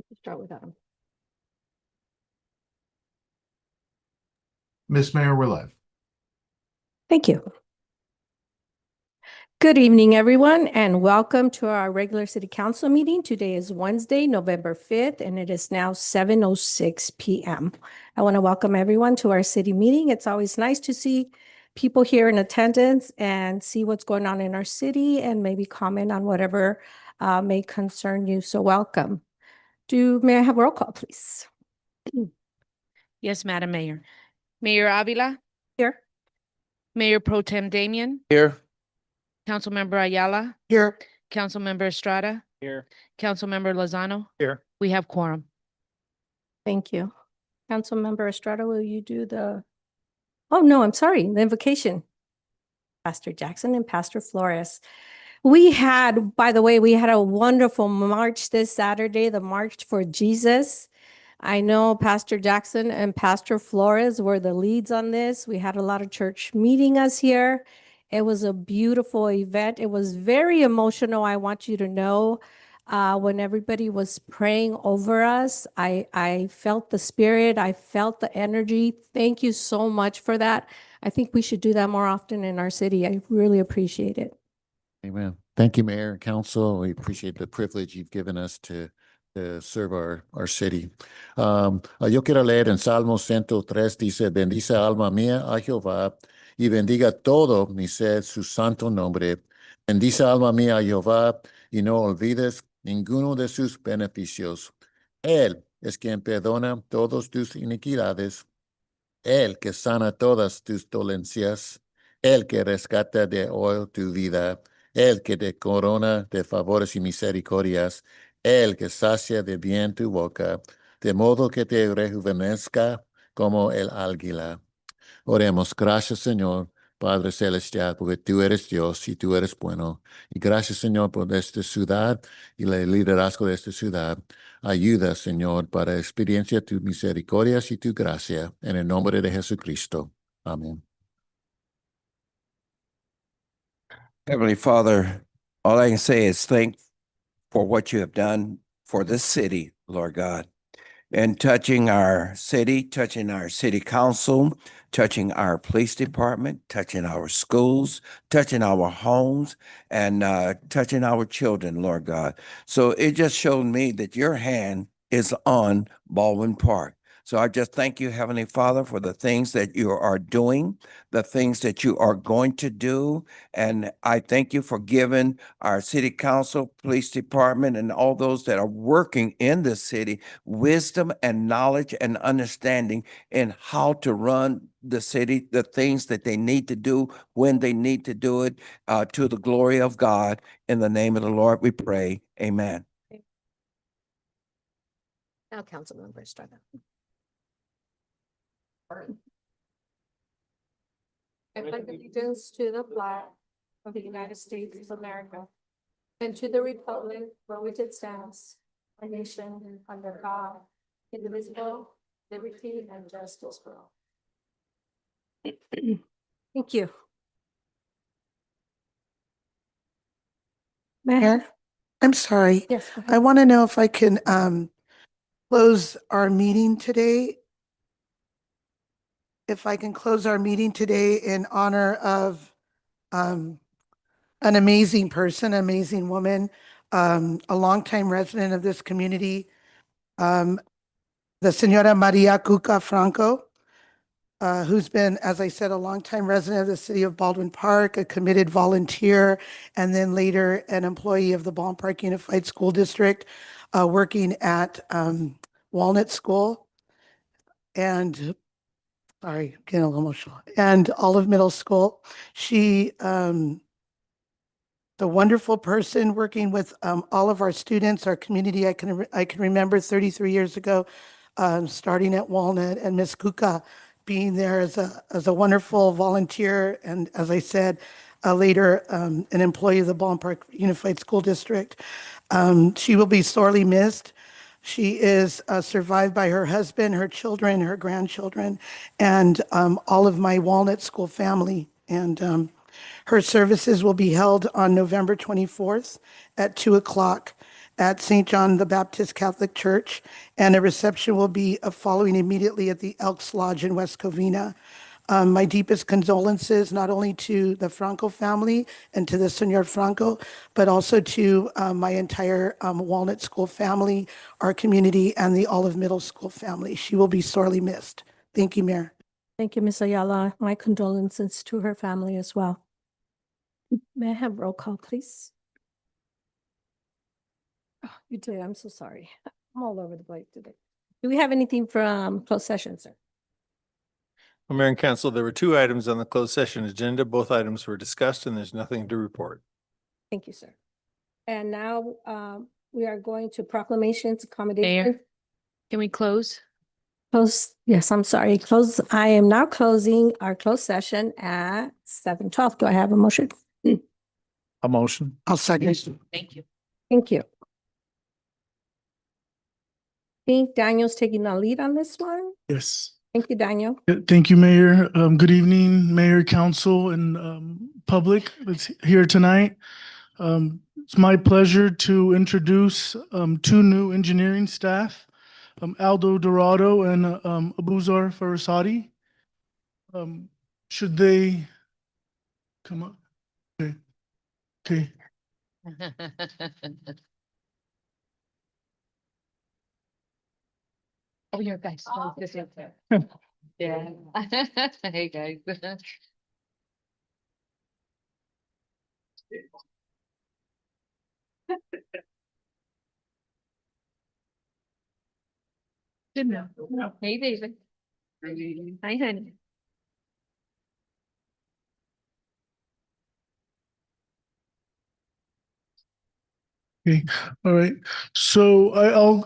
Let's start with Adam. Miss Mayor, we're live. Thank you. Good evening, everyone, and welcome to our regular city council meeting. Today is Wednesday, November 5th, and it is now 7:06 p.m. I want to welcome everyone to our city meeting. It's always nice to see people here in attendance and see what's going on in our city and maybe comment on whatever may concern you. So welcome. May I have a roll call, please? Yes, Madam Mayor. Mayor Avila, Here. Mayor Pro Tem Damian, Here. Councilmember Ayala, Here. Councilmember Estrada, Here. Councilmember Lozano. Here. We have quorum. Thank you. Councilmember Estrada, will you do oh, no, I'm sorry, the invocation. Pastor Jackson and Pastor Flores. By the way, we had a wonderful march this Saturday, the March for Jesus. I know Pastor Jackson and Pastor Flores were the leads on this. We had a lot of church meeting us here. It was a beautiful event. It was very emotional. I want you to know, when everybody was praying over us, I felt the spirit. I felt the energy. Thank you so much for that. I think we should do that more often in our city. I really appreciate it. Amen. Thank you, Mayor and Council. We appreciate the privilege you've given us to serve our city. Yo quiero leer en Salmo 103, dice, bendice alma mía a Jehová y bendiga todo mi ser su santo nombre. Bendice alma mía a Jehová y no olvides ninguno de sus beneficios. Él es quien perdona todas tus iniquidades, Él que sana todas tus dolencias, Él que rescata de hoy tu vida, Él que te corona de favores y misericordias, Él que sacia de bien tu boca, de modo que te rejuvenezca como el águila. Oremos, gracias Señor, Padre Celestial, porque tú eres Dios y tú eres bueno. Y gracias Señor por esta ciudad y el liderazgo de esta ciudad. Ayuda Señor para experienciar tu misericordia y tu gracia. En el nombre de Jesucristo. Amén. Heavenly Father, all I can say is thank for what you have done for this city, Lord God, and touching our city council, touching our police department, touching our schools, touching our homes, and touching our children, Lord God. So it just showed me that your hand is on Baldwin Park. So I just thank you, Heavenly Father, for the things that you are doing, the things that you are going to do. And I thank you for giving our city council, police department, and all those that are working in the city wisdom and knowledge and understanding in how to run the city, the things that they need to do, when they need to do it, to the glory of God. In the name of the Lord, we pray. Amen. Now, Councilmember Estrada. I pledge allegiance to the flag of the United States of America and to the republic for which it stands, a nation under God, indivisible, liberty and justice for all. Thank you. Mayor, I'm sorry. Yes. I want to know if I can close our meeting today. If I can close our meeting today in honor of an amazing person, amazing woman, a longtime resident of this community, the Señora Maria Cuca Franco, who's been, as I said, a longtime resident of the city of Baldwin Park, a committed volunteer, and then later an employee of the Baldwin Park Unified School District, working at Walnut School and sorry, getting a little emotional, and Olive Middle School. She, the wonderful person working with all of our students, our community. I can remember 33 years ago, starting at Walnut, and Miss Cuca being there as a wonderful volunteer, and as I said, later an employee of the Baldwin Park Unified School District. She will be sorely missed. She is survived by her husband, her children, her grandchildren, and all of my Walnut School family. And her services will be held on November 24th at 2 o'clock at St. John the Baptist Catholic Church, and a reception will be following immediately at the Elks Lodge in West Covina. My deepest condolences not only to the Franco family and to the Senor Franco, but also to my entire Walnut School family, our community, and the Olive Middle School family. She will be sorely missed. Thank you, Mayor. Thank you, Ms. Ayala. My condolences to her family as well. May I have roll call, please? Oh, you did. I'm so sorry. I'm all over the place today. Do we have anything from closed session, sir? Well, Mayor and Council, there were two items on the closed session agenda. Both items were discussed and there's nothing to report. Thank you, sir. And now we are going to proclamations, accommodations. Can we close? Close, yes, I'm sorry, close. I am now closing our closed session at 7:12. Do I have a motion? A motion. I'll second. Thank you. Thank you. I think Daniel's taking the lead on this one. Yes. Thank you, Daniel. Thank you, Mayor. Good evening, Mayor, Council, and public that's here tonight. It's my pleasure to introduce two new engineering staff, Aldo Dorado and Abuzar Farasati. Should they come up? Okay. Okay. Oh, you're guys. Yeah. Hey, guys. Good enough. Hey, David. Hi, honey. Okay, all right. So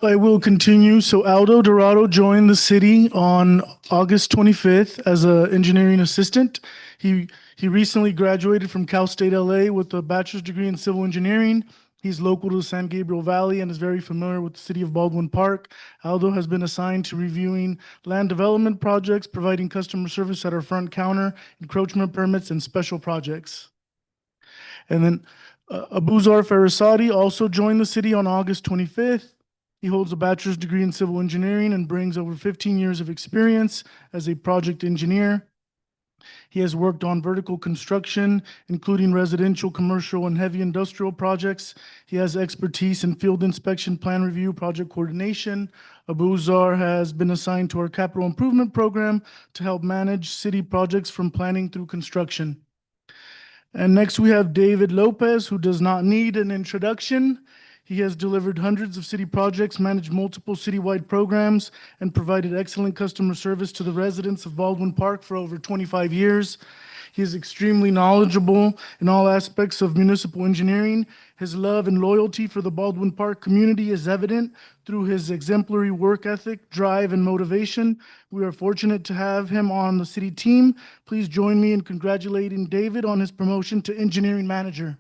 I will continue. So Aldo Dorado joined the city on August 25th as an engineering assistant. He recently graduated from Cal State LA with a bachelor's degree in civil engineering. He's local to the San Gabriel Valley and is very familiar with the city of Baldwin Park. Aldo has been assigned to reviewing land development projects, providing customer service at our front counter, encroachment permits, and special projects. And then Abuzar Farasati also joined the city on August 25th. He holds a bachelor's degree in civil engineering and brings over 15 years of experience as a project engineer. He has worked on vertical construction, including residential, commercial, and heavy industrial projects. He has expertise in field inspection, plan review, project coordination. Abuzar has been assigned to our capital improvement program to help manage city projects from planning through construction. And next we have David Lopez, who does not need an introduction. He has delivered hundreds of city projects, managed multiple citywide programs, and provided excellent customer service to the residents of Baldwin Park for over 25 years. He is extremely knowledgeable in all aspects of municipal engineering. His love and loyalty for the Baldwin Park community is evident through his exemplary work ethic, drive, and motivation. We are fortunate to have him on the city team. Please join me in congratulating David on his promotion to engineering manager.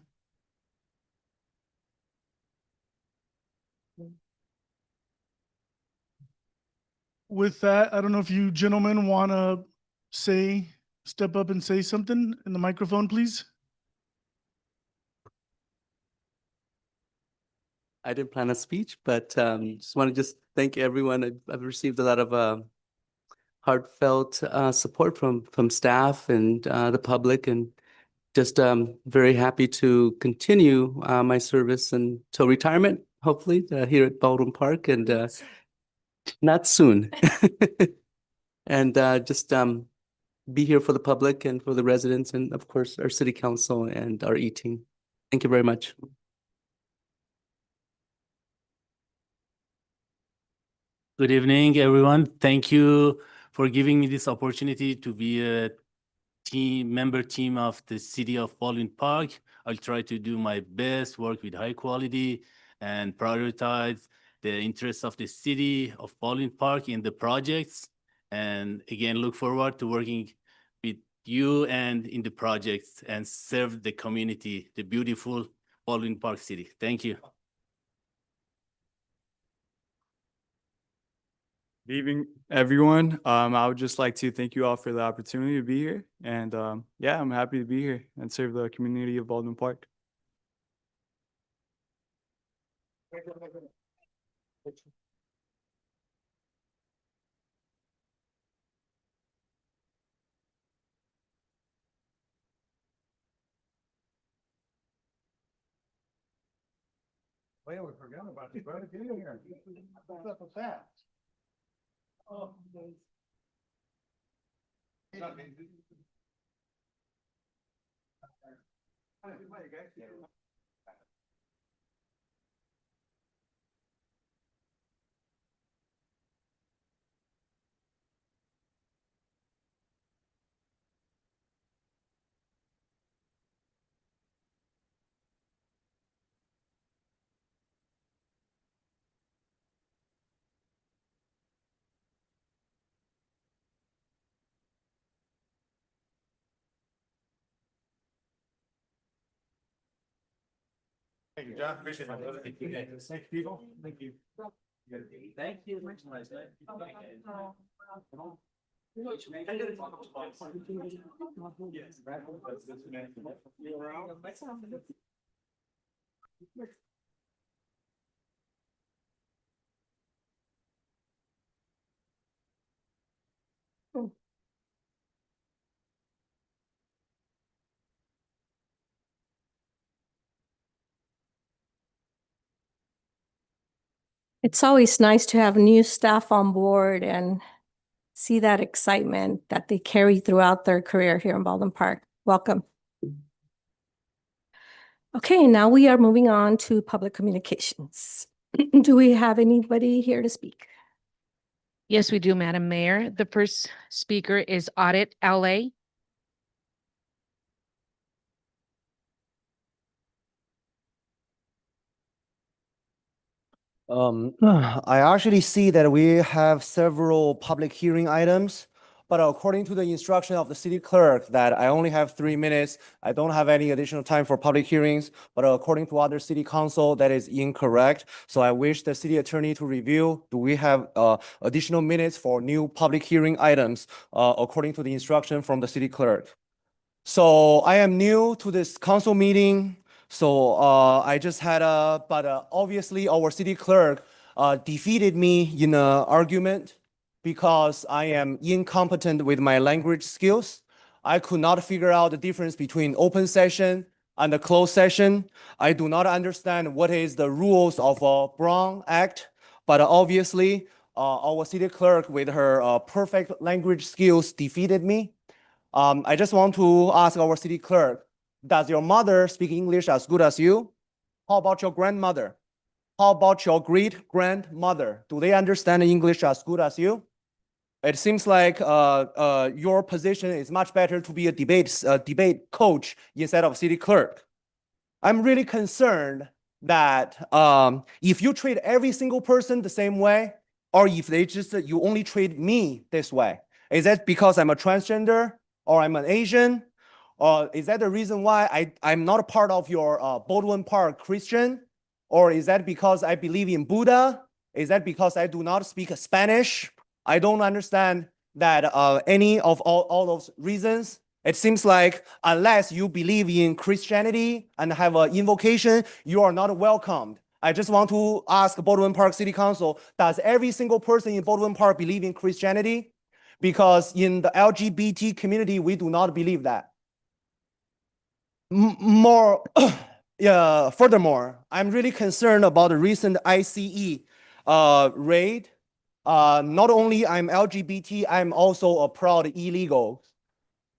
With that, I don't know if you gentlemen want to step up and say something in the microphone, please. I didn't plan a speech, but just want to thank everyone. I've received a lot of heartfelt support from staff and the public, and just very happy to continue my service until retirement, hopefully, here at Baldwin Park, and not soon. And just be here for the public and for the residents, and of course, our city council and our E-team. Thank you very much. Good evening, everyone. Thank you for giving me this opportunity to be a member team of the city of Baldwin Park. I'll try to do my best, work with high quality, and prioritize the interests of the city of Baldwin Park in the projects. And again, look forward to working with you and in the projects and serve the community, the beautiful Baldwin Park city. Thank you. Good evening, everyone. I would just like to thank you all for the opportunity to be here. And yeah, I'm happy to be here and serve the community of Baldwin Park. Well, we forgot about it. Brother, get in here. What's up with that? Oh. Thank you, John. Appreciate it. Thank you. Thank you, people. Thank you. Thank you. It's always nice to have new staff on board and see that excitement that they carry throughout their career here in Baldwin Park. Welcome. Okay, now we are moving on to public communications. Do we have anybody here to speak? Yes, we do, Madam Mayor. The first speaker is Audit LA. I actually see that we have several public hearing items, but according to the instruction of the city clerk that I only have 3 minutes, I don't have any additional time for public hearings, but according to other city council, that is incorrect. So I wish the city attorney to review, do we have additional minutes for new public hearing items according to the instruction from the city clerk? So I am new to this council meeting. So I just had but obviously our city clerk defeated me in an argument because I am incompetent with my language skills. I could not figure out the difference between open session and a closed session. I do not understand what is the rules of Brown Act, but obviously our city clerk with her perfect language skills defeated me. I just want to ask our city clerk, does your mother speak English as good as you? How about your grandmother? How about your great-grandmother? Do they understand English as good as you? It seems like your position is much better to be a debate coach instead of city clerk. I'm really concerned that if you treat every single person the same way, or if they just you only treat me this way, is that because I'm a transgender or I'm an Asian? Or is that the reason why I'm not a part of your Baldwin Park Christian? Or is that because I believe in Buddha? Is that because I do not speak Spanish? I don't understand that any of all those reasons. It seems like unless you believe in Christianity and have an invocation, you are not welcomed. I just want to ask Baldwin Park City Council, does every single person in Baldwin Park believe in Christianity? Because in the LGBT community, we do not believe that. Furthermore, I'm really concerned about the recent ICE raid. Not only I'm LGBT, I'm also a proud illegal.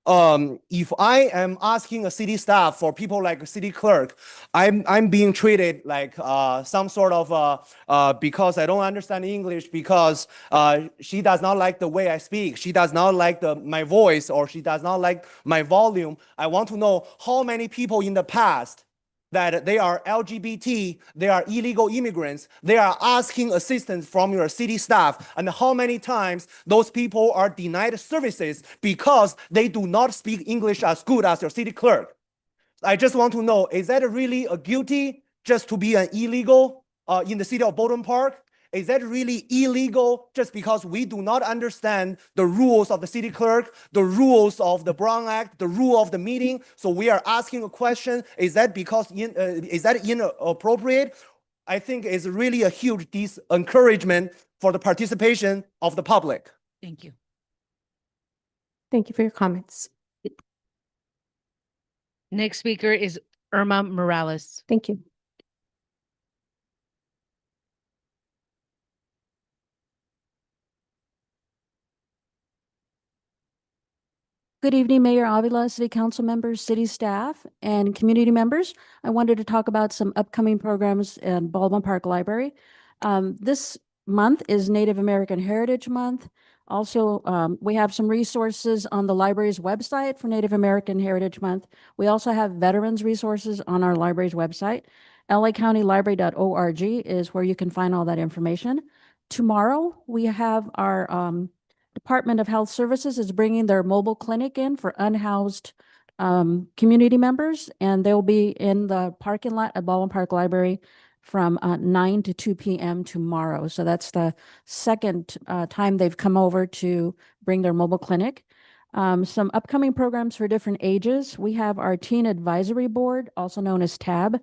If I am asking a city staff for people like a city clerk, I'm being treated like some sort of because I don't understand English, because she does not like the way I speak, she does not like my voice, or she does not like my volume. I want to know how many people in the past that they are LGBT, they are illegal immigrants, they are asking assistance from your city staff, and how many times those people are denied services because they do not speak English as good as your city clerk. I just want to know, is that really a guilty just to be an illegal in the city of Baldwin Park? Is that really illegal just because we do not understand the rules of the city clerk, the rules of the Brown Act, the rule of the meeting? So we are asking a question, is that because is that inappropriate? I think is really a huge encouragement for the participation of the public. Thank you. Thank you for your comments. Next speaker is Irma Morales. Thank you. Good evening, Mayor Avila, City Council members, city staff, and community members. I wanted to talk about some upcoming programs in Baldwin Park Library. This month is Native American Heritage Month. Also, we have some resources on the library's website for Native American Heritage Month. We also have veterans resources on our library's website. LACountyLibrary.org is where you can find all that information. Tomorrow, we have our Department of Health Services is bringing their mobile clinic in for unhoused community members, and they'll be in the parking lot at Baldwin Park Library from 9 to 2 p.m. tomorrow. So that's the second time they've come over to bring their mobile clinic. Some upcoming programs for different ages. We have our Teen Advisory Board, also known as TAB.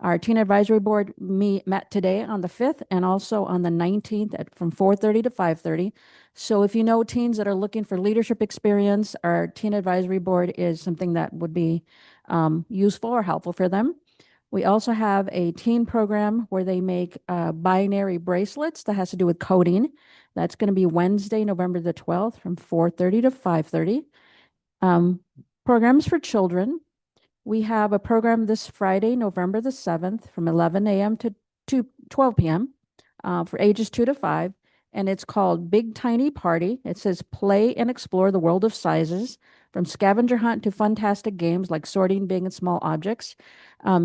Our Teen Advisory Board met today on the 5th and also on the 19th from 4:30 to 5:30. So if you know teens that are looking for leadership experience, our Teen Advisory Board is something that would be useful or helpful for them. We also have a teen program where they make binary bracelets that has to do with coding. That's going to be Wednesday, November the 12th from 4:30 to 5:30. Programs for children. We have a program this Friday, November the 7th from 11 a.m. to 12 p.m. For ages 2 to 5. And it's called Big Tiny Party. It says play and explore the world of sizes, from scavenger hunt to fantastic games like sorting big and small objects.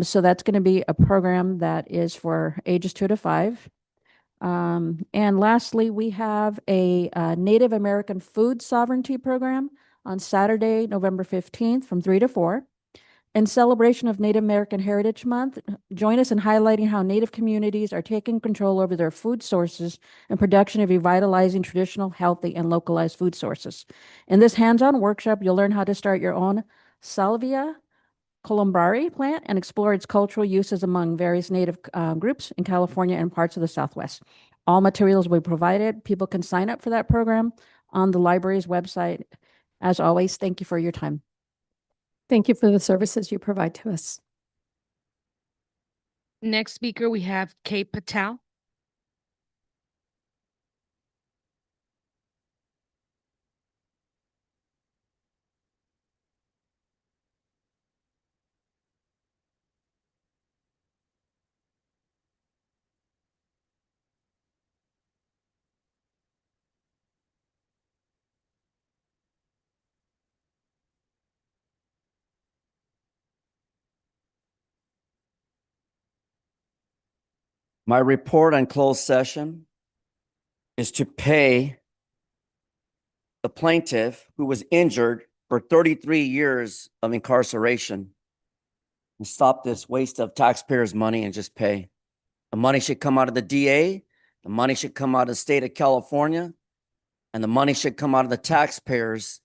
So that's going to be a program that is for ages 2 to 5. And lastly, we have a Native American Food Sovereignty Program on Saturday, November 15th from 3 to 4. In celebration of Native American Heritage Month, join us in highlighting how Native communities are taking control over their food sources and production of revitalizing traditional, healthy, and localized food sources. In this hands-on workshop, you'll learn how to start your own Salvia columbari plant and explore its cultural uses among various Native groups in California and parts of the Southwest. All materials will be provided. People can sign up for that program on the library's website. As always, thank you for your time. Thank you for the services you provide to us. Next speaker, we have Kate Patel. My report on closed session is to pay the plaintiff who was injured for 33 years of incarceration and stop this waste of taxpayers' money and just pay. The money should come out of the DA, the money should come out of the state of California, and the money should come out of the taxpayers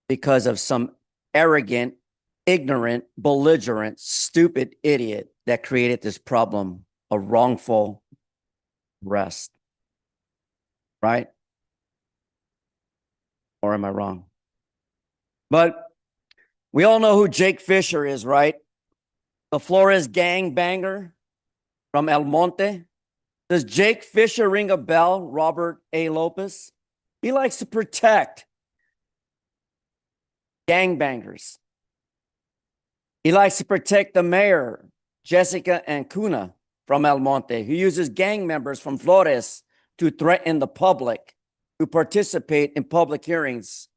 because of some arrogant, ignorant, belligerent, stupid idiot that created this problem. A wrongful arrest, right? Or am I wrong? But we all know who Jake Fisher is, right? The Flores gang banger from El Monte. Does Jake Fisher ring a bell, Robert A. Lopez? He likes to protect gangbangers. He likes to protect the mayor, Jessica Ancuna, from El Monte, who uses gang members from Flores to threaten the public who participate in public hearings.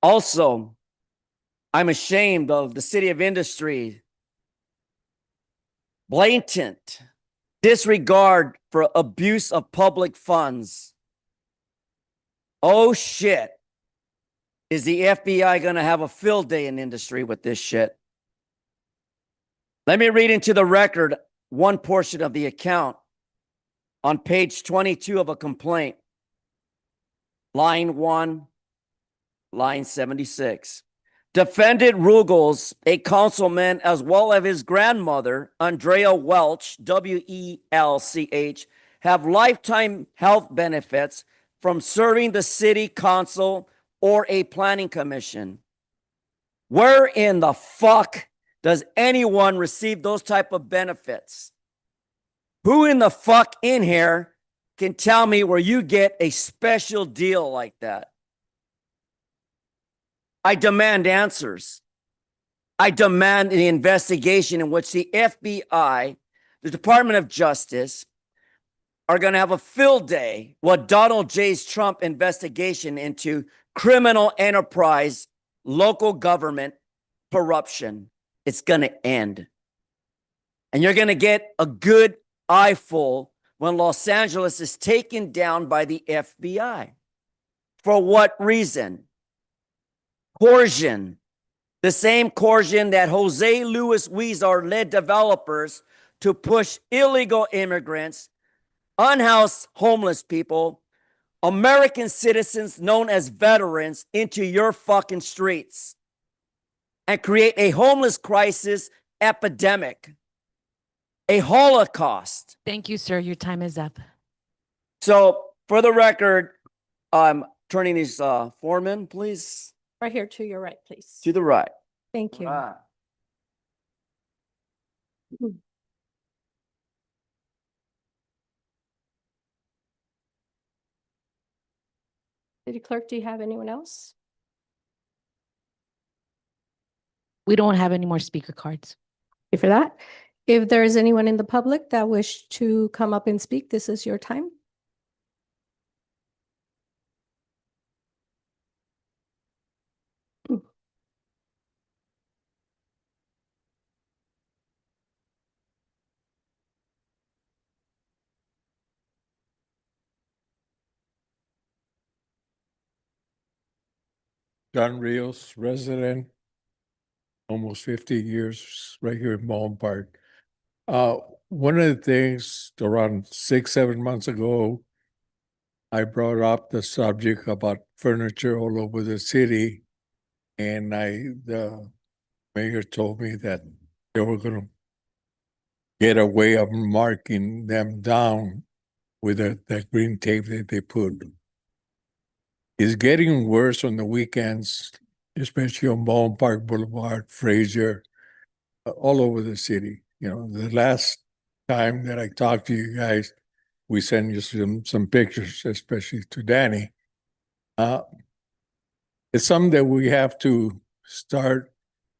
Also, I'm ashamed of the City of Industry blatant disregard for abuse of public funds. Oh shit. Is the FBI going to have a field day in industry with this shit? Let me read into the record one portion of the account on page 22 of a complaint. Line 1, line 76. defended Ruggles, a councilman, as well as his grandmother, Andrea Welch, W-E-L-C-H, have lifetime health benefits from serving the city council or a planning commission. Where in the fuck does anyone receive those type of benefits? Who in the fuck in here can tell me where you get a special deal like that? I demand answers. I demand the investigation in which the FBI, the Department of Justice, are going to have a field day with Donald J. Trump investigation into criminal enterprise, local government corruption. It's going to end. And you're going to get a good eyeful when Los Angeles is taken down by the FBI. For what reason? Coercion. The same coercion that Jose Luis Huizar led developers to push illegal immigrants, unhoused homeless people, American citizens known as veterans into your fucking streets and create a homeless crisis epidemic, a Holocaust. Thank you, sir. Your time is up. So for the record, I'm turning these foremen, please, Right here to your right, please. to the right. Thank you. City Clerk, do you have anyone else? We don't have any more speaker cards. Thank you for that. If there is anyone in the public that wish to come up and speak, this is your time. John Rios, resident, almost 50 years, right here in Baldwin Park. One of the things around 6-7 months ago, I brought up the subject about furniture all over the city. And the mayor told me that they were gonna get a way of marking them down with that green tape that they put. It's getting worse on the weekends, especially on Baldwin Park Boulevard, Fraser, all over the city. You know, the last time that I talked to you guys, we sent you some pictures, especially to Danny. It's something that we have to start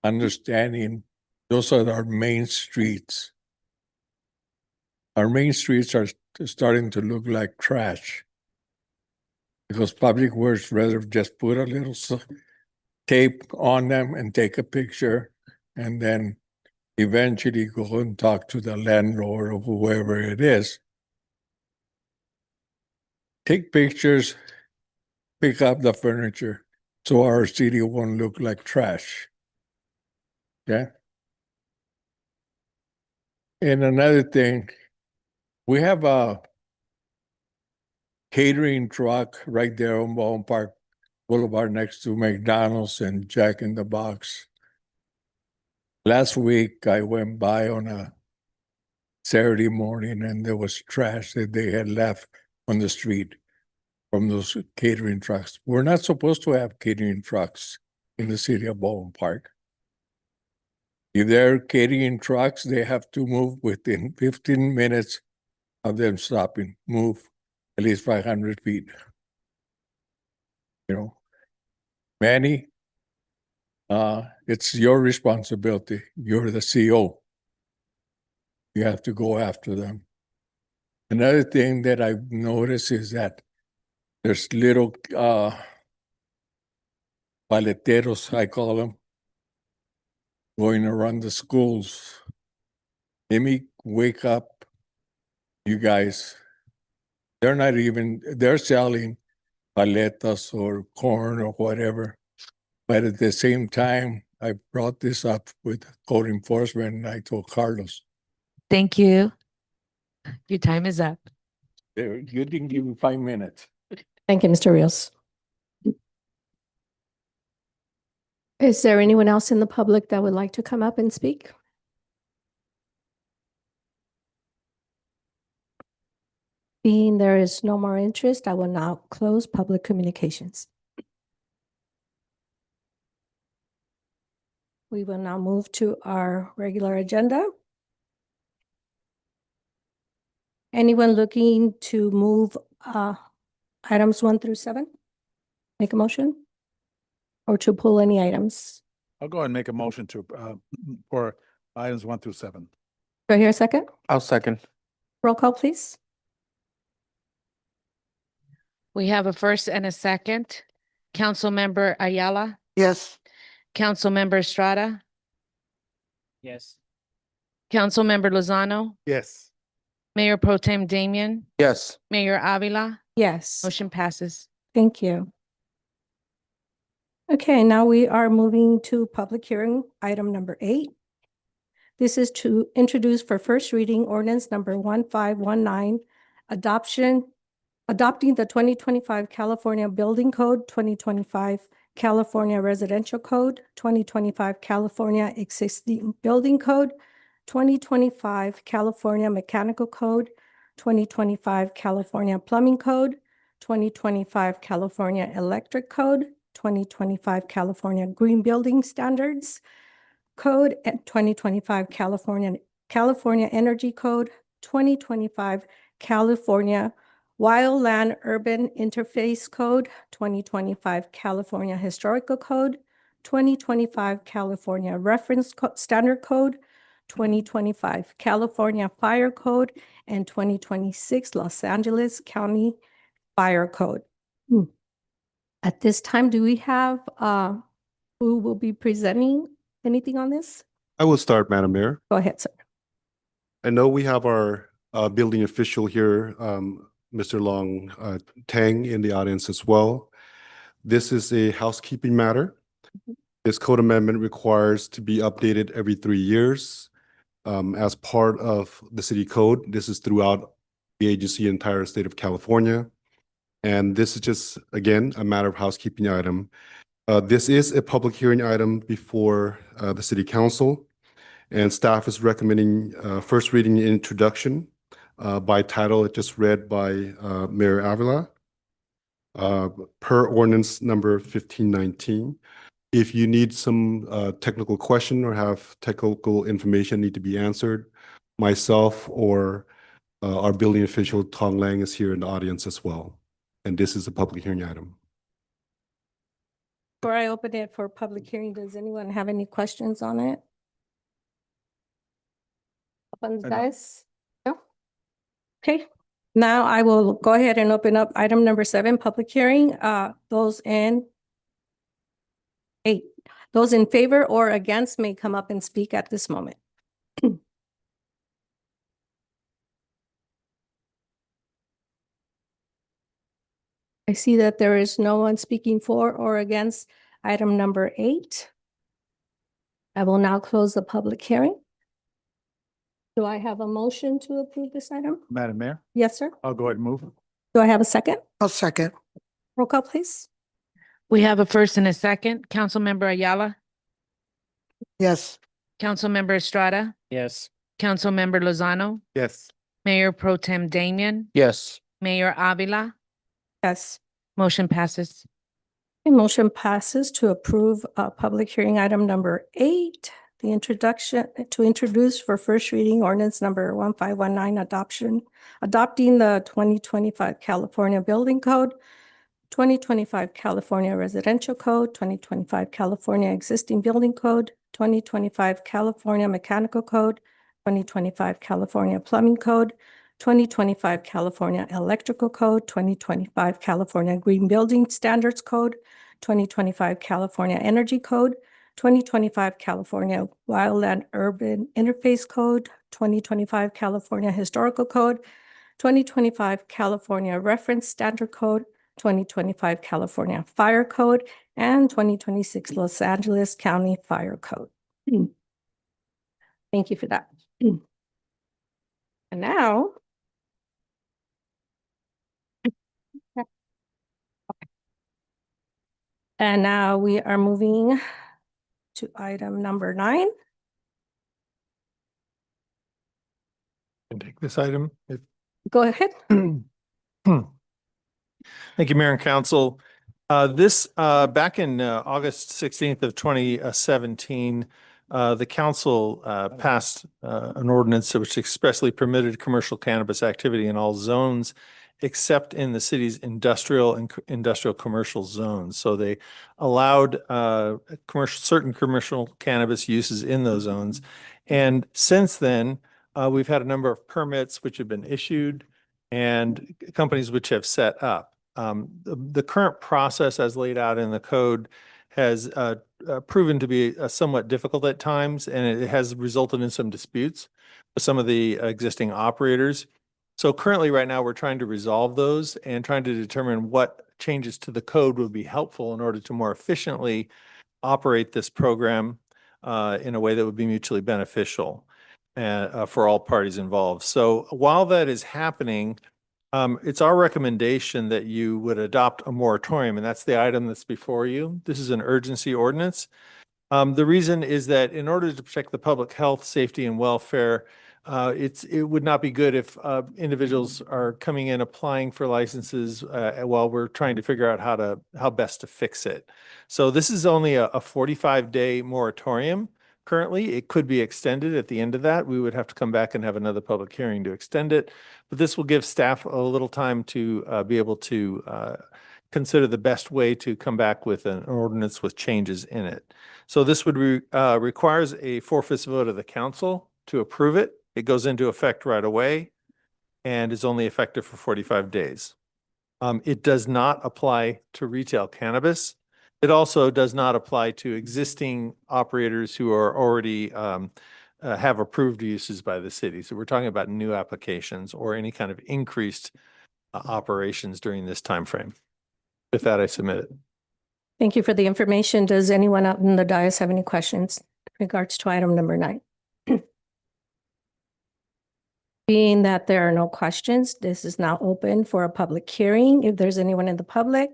understanding. Those are our main streets. Our main streets are starting to look like trash because Public Works rather just put a little tape on them and take a picture and then eventually go and talk to the landlord or whoever it is. Take pictures, pick up the furniture so our city won't look like trash. Okay? And another thing, we have a catering truck right there on Baldwin Park Boulevard next to McDonald's and Jack in the Box. Last week, I went by on a Saturday morning and there was trash that they had left on the street from those catering trucks. We're not supposed to have catering trucks in the city of Baldwin Park. If they're catering trucks, they have to move within 15 minutes of them stopping, move at least 500 feet. You know, Manny, it's your responsibility. You're the CEO. You have to go after them. Another thing that I've noticed is that there's little paleteros, I call them, going around the schools. Let me wake up, you guys. They're not even, they're selling paletas or corn or whatever. But at the same time, I brought this up with code enforcement and I told Carlos. Thank you. Your time is up. You didn't give me 5 minutes. Thank you, Mr. Rios. Is there anyone else in the public that would like to come up and speak? Being there is no more interest, I will now close public communications. We will now move to our regular agenda. Anyone looking to move items 1 through 7? Make a motion? Or to pull any items? I'll go ahead and make a motion to, for items 1 through 7. Do I hear a second? I'll second. Roll call, please. We have a first and a second. Councilmember Ayala, Yes. Councilmember Estrada, Yes. Councilmember Lozano, Yes. Mayor Pro Tem Damian, Yes. Mayor Avila, Yes. motion passes. Thank you. Okay, now we are moving to public hearing, item number 8. This is to introduce for first reading ordinance number 1519, adopting the 2025 California Building Code, 2025 California Residential Code, 2025 California Existing Building Code, 2025 California Mechanical Code, 2025 California Plumbing Code, 2025 California Electric Code, 2025 California Green Building Standards Code, and 2025 California Energy Code, 2025 California Wildland Urban Interface Code, 2025 California Historical Code, 2025 California Reference Standard Code, 2025 California Fire Code, and 2026 Los Angeles County Fire Code. At this time, do we have who will be presenting anything on this? I will start, Madam Mayor. Go ahead, sir. I know we have our building official here, Mr. Long Tang, in the audience as well. This is a housekeeping matter. This code amendment requires to be updated every 3 years as part of the city code. This is throughout the agency, entire state of California. And this is just, again, a matter of housekeeping item. This is a public hearing item before the city council, and staff is recommending first reading and introduction by title, just read by Mayor Avila, per ordinance number 1519. If you need some technical question or have technical information need to be answered, myself or our building official, Tong Lang, is here in the audience as well. And this is a public hearing item. Before I open it for public hearing, does anyone have any questions on it? Open the dice? No? Okay, now I will go ahead and open up item number 7, public hearing. Those in favor or against may come up and speak at this moment. I see that there is no one speaking for or against item number 8. I will now close the public hearing. Do I have a motion to approve this item? Madam Mayor, Yes, sir. I'll go ahead and move. Do I have a second? I'll second. Roll call, please. We have a first and a second. Councilmember Ayala, Yes. Councilmember Estrada, Yes. Councilmember Lozano, Yes. Mayor Pro Tem Damian, Yes. Mayor Avila, Yes. motion passes. A motion passes to approve public hearing item number 8, the introduction to introduce for first reading ordinance number 1519 adopting the 2025 California Building Code, 2025 California Residential Code, 2025 California Existing Building Code, 2025 California Mechanical Code, 2025 California Plumbing Code, 2025 California Electrical Code, 2025 California Green Building Standards Code, 2025 California Energy Code, 2025 California Wildland Urban Interface Code, 2025 California Historical Code, 2025 California Reference Standard Code, 2025 California Fire Code, and 2026 Los Angeles County Fire Code. Thank you for that. And now, we are moving to item number 9. Can take this item. If- Go ahead. Thank you, Mayor and Council. This, back in August 16th of 2017, the council passed an ordinance which expressly permitted commercial cannabis activity in all zones except in the city's industrial and industrial commercial zones. So they allowed certain commercial cannabis uses in those zones. And since then, we've had a number of permits which have been issued and companies which have set up. The current process as laid out in the code has proven to be somewhat difficult at times, and it has resulted in some disputes with some of the existing operators. So currently, right now, we're trying to resolve those and trying to determine what changes to the code would be helpful in order to more efficiently operate this program in a way that would be mutually beneficial for all parties involved. So while that is happening, it's our recommendation that you would adopt a moratorium, and that's the item that's before you. This is an urgency ordinance. The reason is that in order to protect the public health, safety, and welfare, it would not be good if individuals are coming in applying for licenses while we're trying to figure out how best to fix it. So this is only a 45-day moratorium. Currently, it could be extended at the end of that. We would have to come back and have another public hearing to extend it. But this will give staff a little time to be able to consider the best way to come back with an ordinance with changes in it. So this would requires a 4/5 vote of the council to approve it. It goes into effect right away and is only effective for 45 days. It does not apply to retail cannabis. It also does not apply to existing operators who are already have approved uses by the city. So we're talking about new applications or any kind of increased operations during this time frame. With that, I submit it. Thank you for the information. Does anyone out in the dais have any questions in regards to item number 9? Being that there are no questions, this is now open for a public hearing. If there's anyone in the public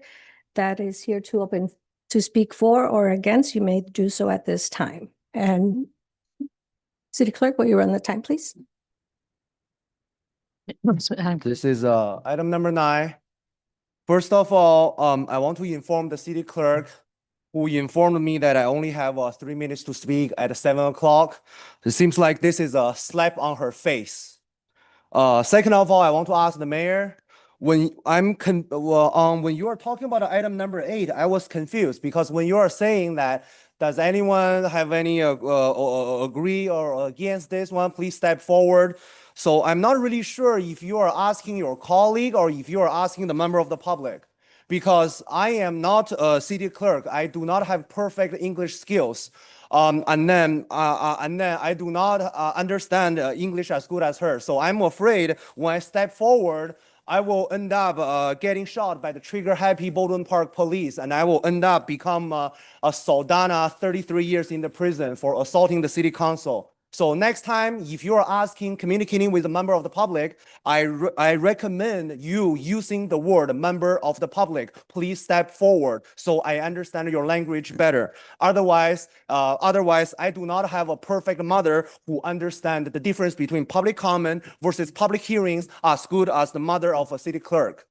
that is here to speak for or against, you may do so at this time. And City Clerk, will you run the time, please? This is item number 9. First of all, I want to inform the city clerk who informed me that I only have 3 minutes to speak at 7 o'clock. It seems like this is a slap on her face. Second of all, I want to ask the mayor, when you are talking about item number 8, I was confused because when you are saying that, does anyone have any agree or against this one? Please step forward. So I'm not really sure if you are asking your colleague or if you are asking the member of the public, because I am not a city clerk. I do not have perfect English skills. And then I do not understand English as good as her. So I'm afraid when I step forward, I will end up getting shot by the trigger-happy Baldwin Park police, and I will end up become a Saldana 33 years in the prison for assaulting the city council. So next time, if you are communicating with a member of the public, I recommend you using the word member of the public. Please step forward so I understand your language better. Otherwise, I do not have a perfect mother who understands the difference between public comment versus public hearings as good as the mother of a city clerk.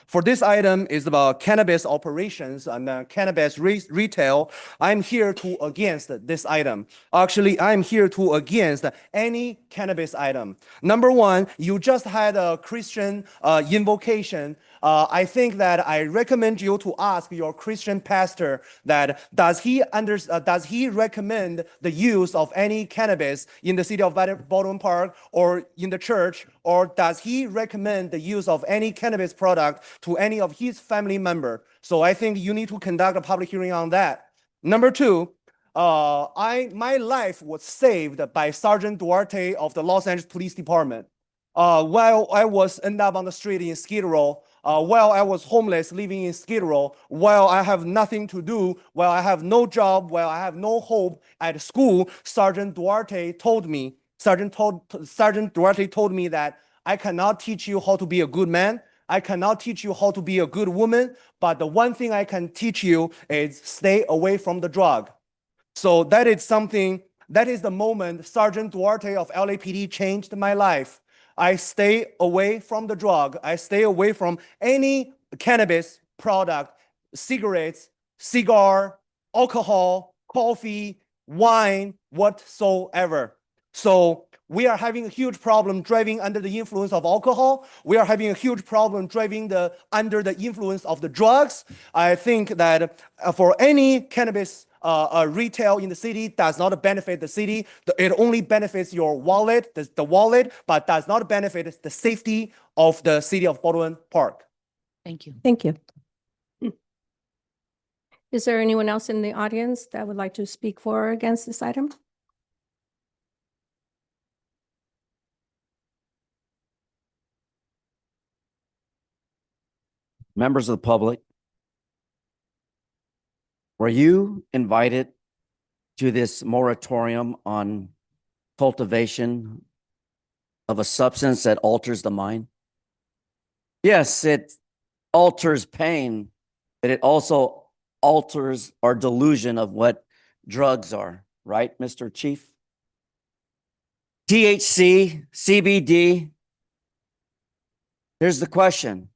For this item is about cannabis operations and cannabis retail. I'm here to against this item. Actually, I'm here to against any cannabis item. Number 1, you just had a Christian invocation. I think that I recommend you to ask your Christian pastor that does he recommend the use of any cannabis in the city of Baldwin Park or in the church, or does he recommend the use of any cannabis product to any of his family member? So I think you need to conduct a public hearing on that. Number 2, my life was saved by Sergeant Duarte of the Los Angeles Police Department. While I was ended up on the street in Skid Row, while I was homeless living in Skid Row, while I have nothing to do, while I have no job, while I have no hope at school, Sergeant Duarte told me that I cannot teach you how to be a good man. I cannot teach you how to be a good woman, but the one thing I can teach you is stay away from the drug. So that is something, that is the moment Sergeant Duarte of LAPD changed my life. I stay away from the drug. I stay away from any cannabis product, cigarettes, cigar, alcohol, coffee, wine, whatsoever. So we are having a huge problem driving under the influence of alcohol. We are having a huge problem driving under the influence of the drugs. I think that for any cannabis retail in the city does not benefit the city. It only benefits your wallet, the wallet, but does not benefit the safety of the city of Baldwin Park. Thank you. Thank you. Is there anyone else in the audience that would like to speak for or against this item? Members of the public, were you invited to this moratorium on cultivation of a substance that alters the mind? Yes, it alters pain, but it also alters our delusion of what drugs are, right, Mr. Chief? THC, CBD. Here's the question.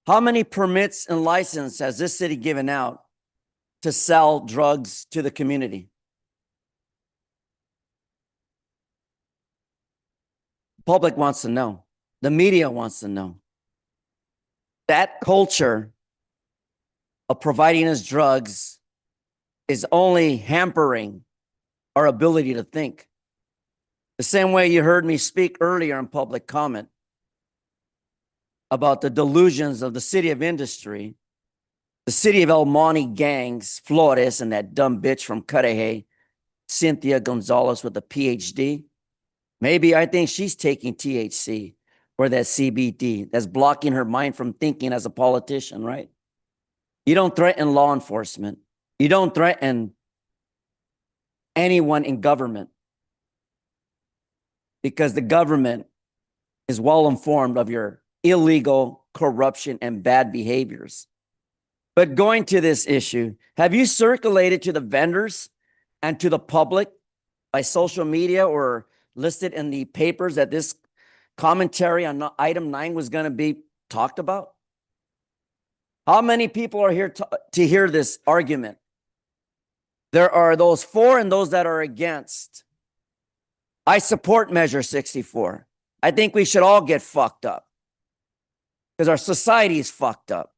How many permits and licenses has this city given out to sell drugs to the community? Public wants to know. The media wants to know. That culture of providing us drugs is only hampering our ability to think. The same way you heard me speak earlier in public comment about the delusions of the city of industry, the city of El Monte gangs, Flores, and that dumb bitch from Cudahy, Cynthia Gonzalez with a PhD. Maybe I think she's taking THC or that CBD that's blocking her mind from thinking as a politician, right? You don't threaten law enforcement. You don't threaten anyone in government because the government is well informed of your illegal corruption and bad behaviors. But going to this issue, have you circulated to the vendors and to the public by social media or listed in the papers that this commentary on item 9 was going to be talked about? How many people are here to hear this argument? There are those for and those that are against. I support Measure 64. I think we should all get fucked up because our society is fucked up.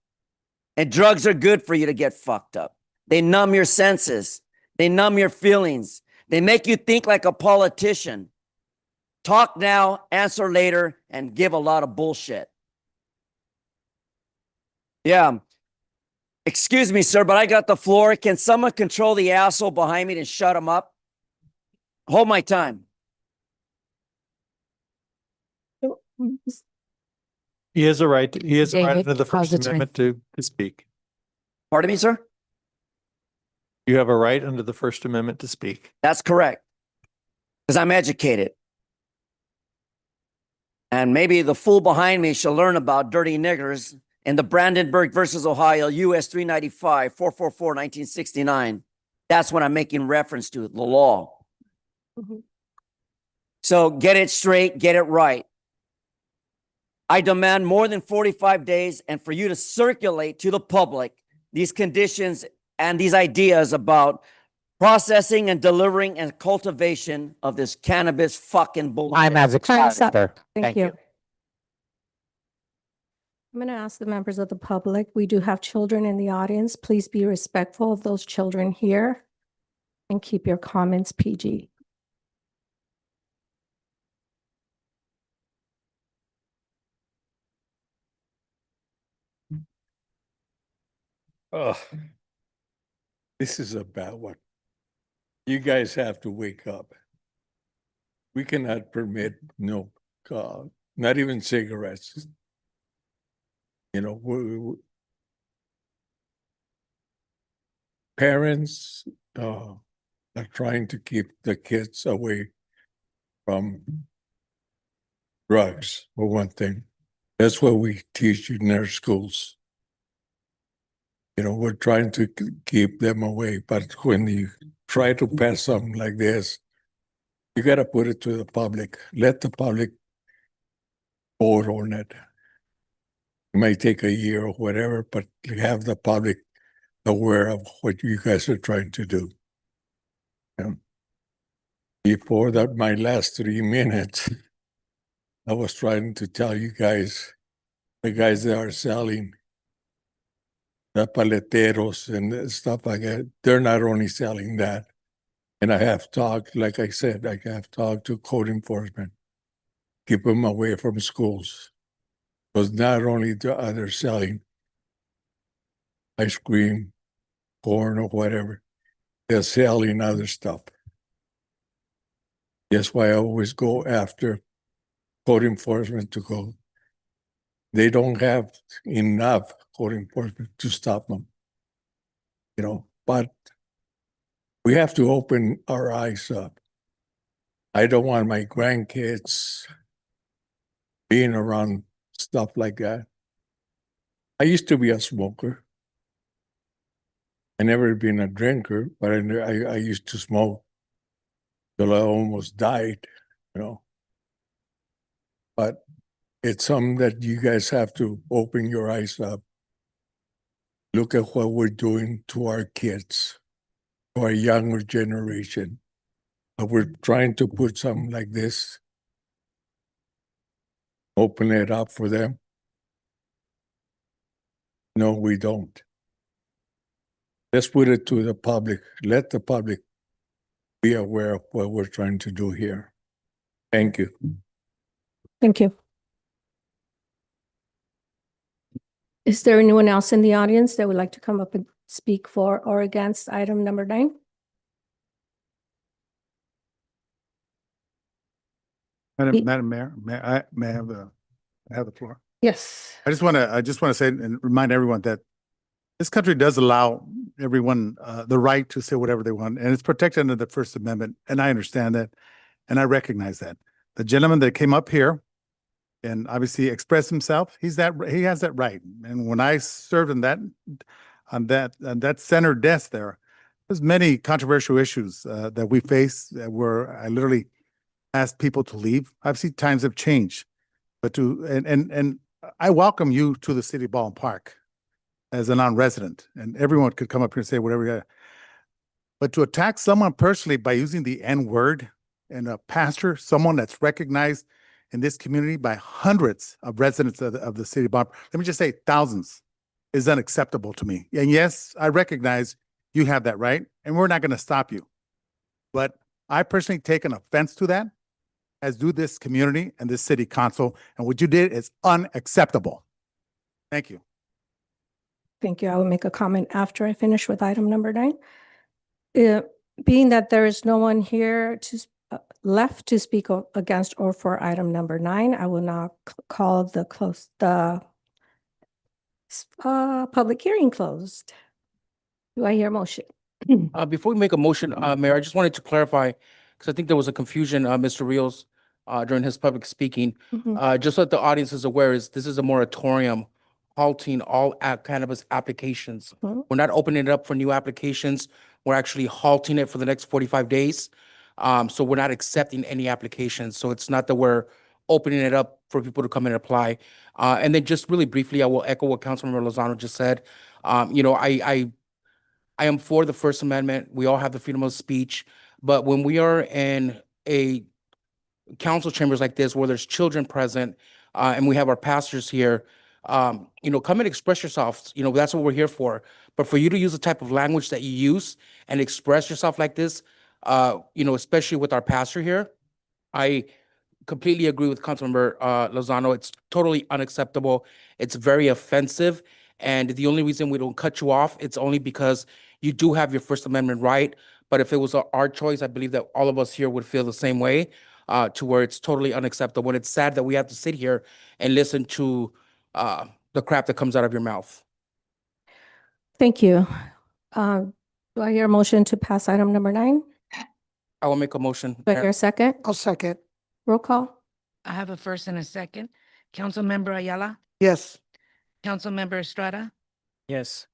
And drugs are good for you to get fucked up. They numb your senses. They numb your feelings. They make you think like a politician. Talk now, answer later, and give a lot of bullshit. Yeah. Excuse me, sir, but I got the floor. Can someone control the asshole behind me and shut him up? Hold my time. He has a right, he has a right David, under the pause First the time. Amendment to speak. Pardon me, sir? You have a right under the First Amendment to speak. That's correct. Because I'm educated. And maybe the fool behind me shall learn about dirty niggers in the Brandenburg versus Ohio, US 395, 444, 1969. That's what I'm making reference to, the law. Mhm. So get it straight, get it right. I demand more than 45 days and for you to circulate to the public these conditions and these ideas about processing and delivering and cultivation of this cannabis fucking bullshit. Time's up. Thank you. I'm going to ask the members of the public. We do have children in the audience. Please be respectful of those children here and keep your comments PG. Oh, this is a bad one. You guys have to wake up. We cannot permit not even cigarettes. You know, parents are trying to keep the kids away from drugs, for one thing. That's what we teach in our schools. You know, we're trying to keep them away, but when you try to pass something like this, you gotta put it to the public. Let the public vote on it. It may take a year or whatever, but you have the public aware of what you guys are trying to do. Yeah. Before that, my last 3 minutes, I was trying to tell you guys, the guys that are selling the paleteros and stuff like that, they're not only selling that. And I have talked, like I said, I have talked to code enforcement, keep them away from schools. Because not only are they selling ice cream, corn, or whatever, they're selling other stuff. That's why I always go after code enforcement to go. They don't have enough code enforcement to stop them. You know, but we have to open our eyes up. I don't want my grandkids being around stuff like that. I used to be a smoker. I never been a drinker, but I used to smoke till I almost died, you know. But it's something that you guys have to open your eyes up. Look at what we're doing to our kids, to our younger generation. But we're trying to put something like this, open it up for them. No, we don't. Let's put it to the public. Let the public be aware of what we're trying to do here. Thank you. Thank you. Is there anyone else in the audience that would like to come up and speak for or against item number 9? Ye- Madam Mayor, may I have the floor? Yes. I just want to say and remind everyone that this country does allow everyone the right to say whatever they want, and it's protected under the First Amendment. And I understand that, and I recognize that. The gentleman that came up here and obviously expressed himself, he has that right. And when I served on that center desk there's many controversial issues that we face where I literally asked people to leave. Obviously, times have changed, but and I welcome you to the city of Baldwin Park as a non-resident, and everyone could come up here and say whatever. But to attack someone personally by using the N-word and a pastor, someone that's recognized in this community by hundreds of residents of the city of Baldwin, let me just say thousands, is unacceptable to me. And yes, I recognize you have that right, and we're not going to stop you. But I personally take an offense to that, as do this community and this city council. And what you did is unacceptable. Thank you. Thank you. I will make a comment after I finish with item number 9. Being that there is no one here left to speak against or for item number 9, I will now call the public hearing closed. Do I hear a motion? Before we make a motion, Mayor, I just wanted to clarify, because I think there was a confusion, Mr. Rios, during his public speaking. Just so that the audience is aware, this is a moratorium halting all cannabis applications. We're not opening it up for new applications. We're actually halting it for the next 45 days. So we're not accepting any applications. So it's not that we're opening it up for people to come in and apply. And then just really briefly, I will echo what Councilmember Lozano just said. I am for the First Amendment. We all have the freedom of speech. But when we are in a council chambers like this, where there's children present, and we have our pastors here, come and express yourself. That's what we're here for. But for you to use the type of language that you use and express yourself like this, especially with our pastor here, I completely agree with Councilmember Lozano. It's totally unacceptable. It's very offensive. And the only reason we don't cut you off, it's only because you do have your First Amendment right. But if it was our choice, I believe that all of us here would feel the same way, to where it's totally unacceptable. And it's sad that we have to sit here and listen to the crap that comes out of your mouth. Thank you. Do I hear a motion to pass item number 9? I will make a motion. Do I hear a second? I'll second. Roll call? I have a first and a second. Councilmember Ayala, Yes. Councilmember Estrada, Yes.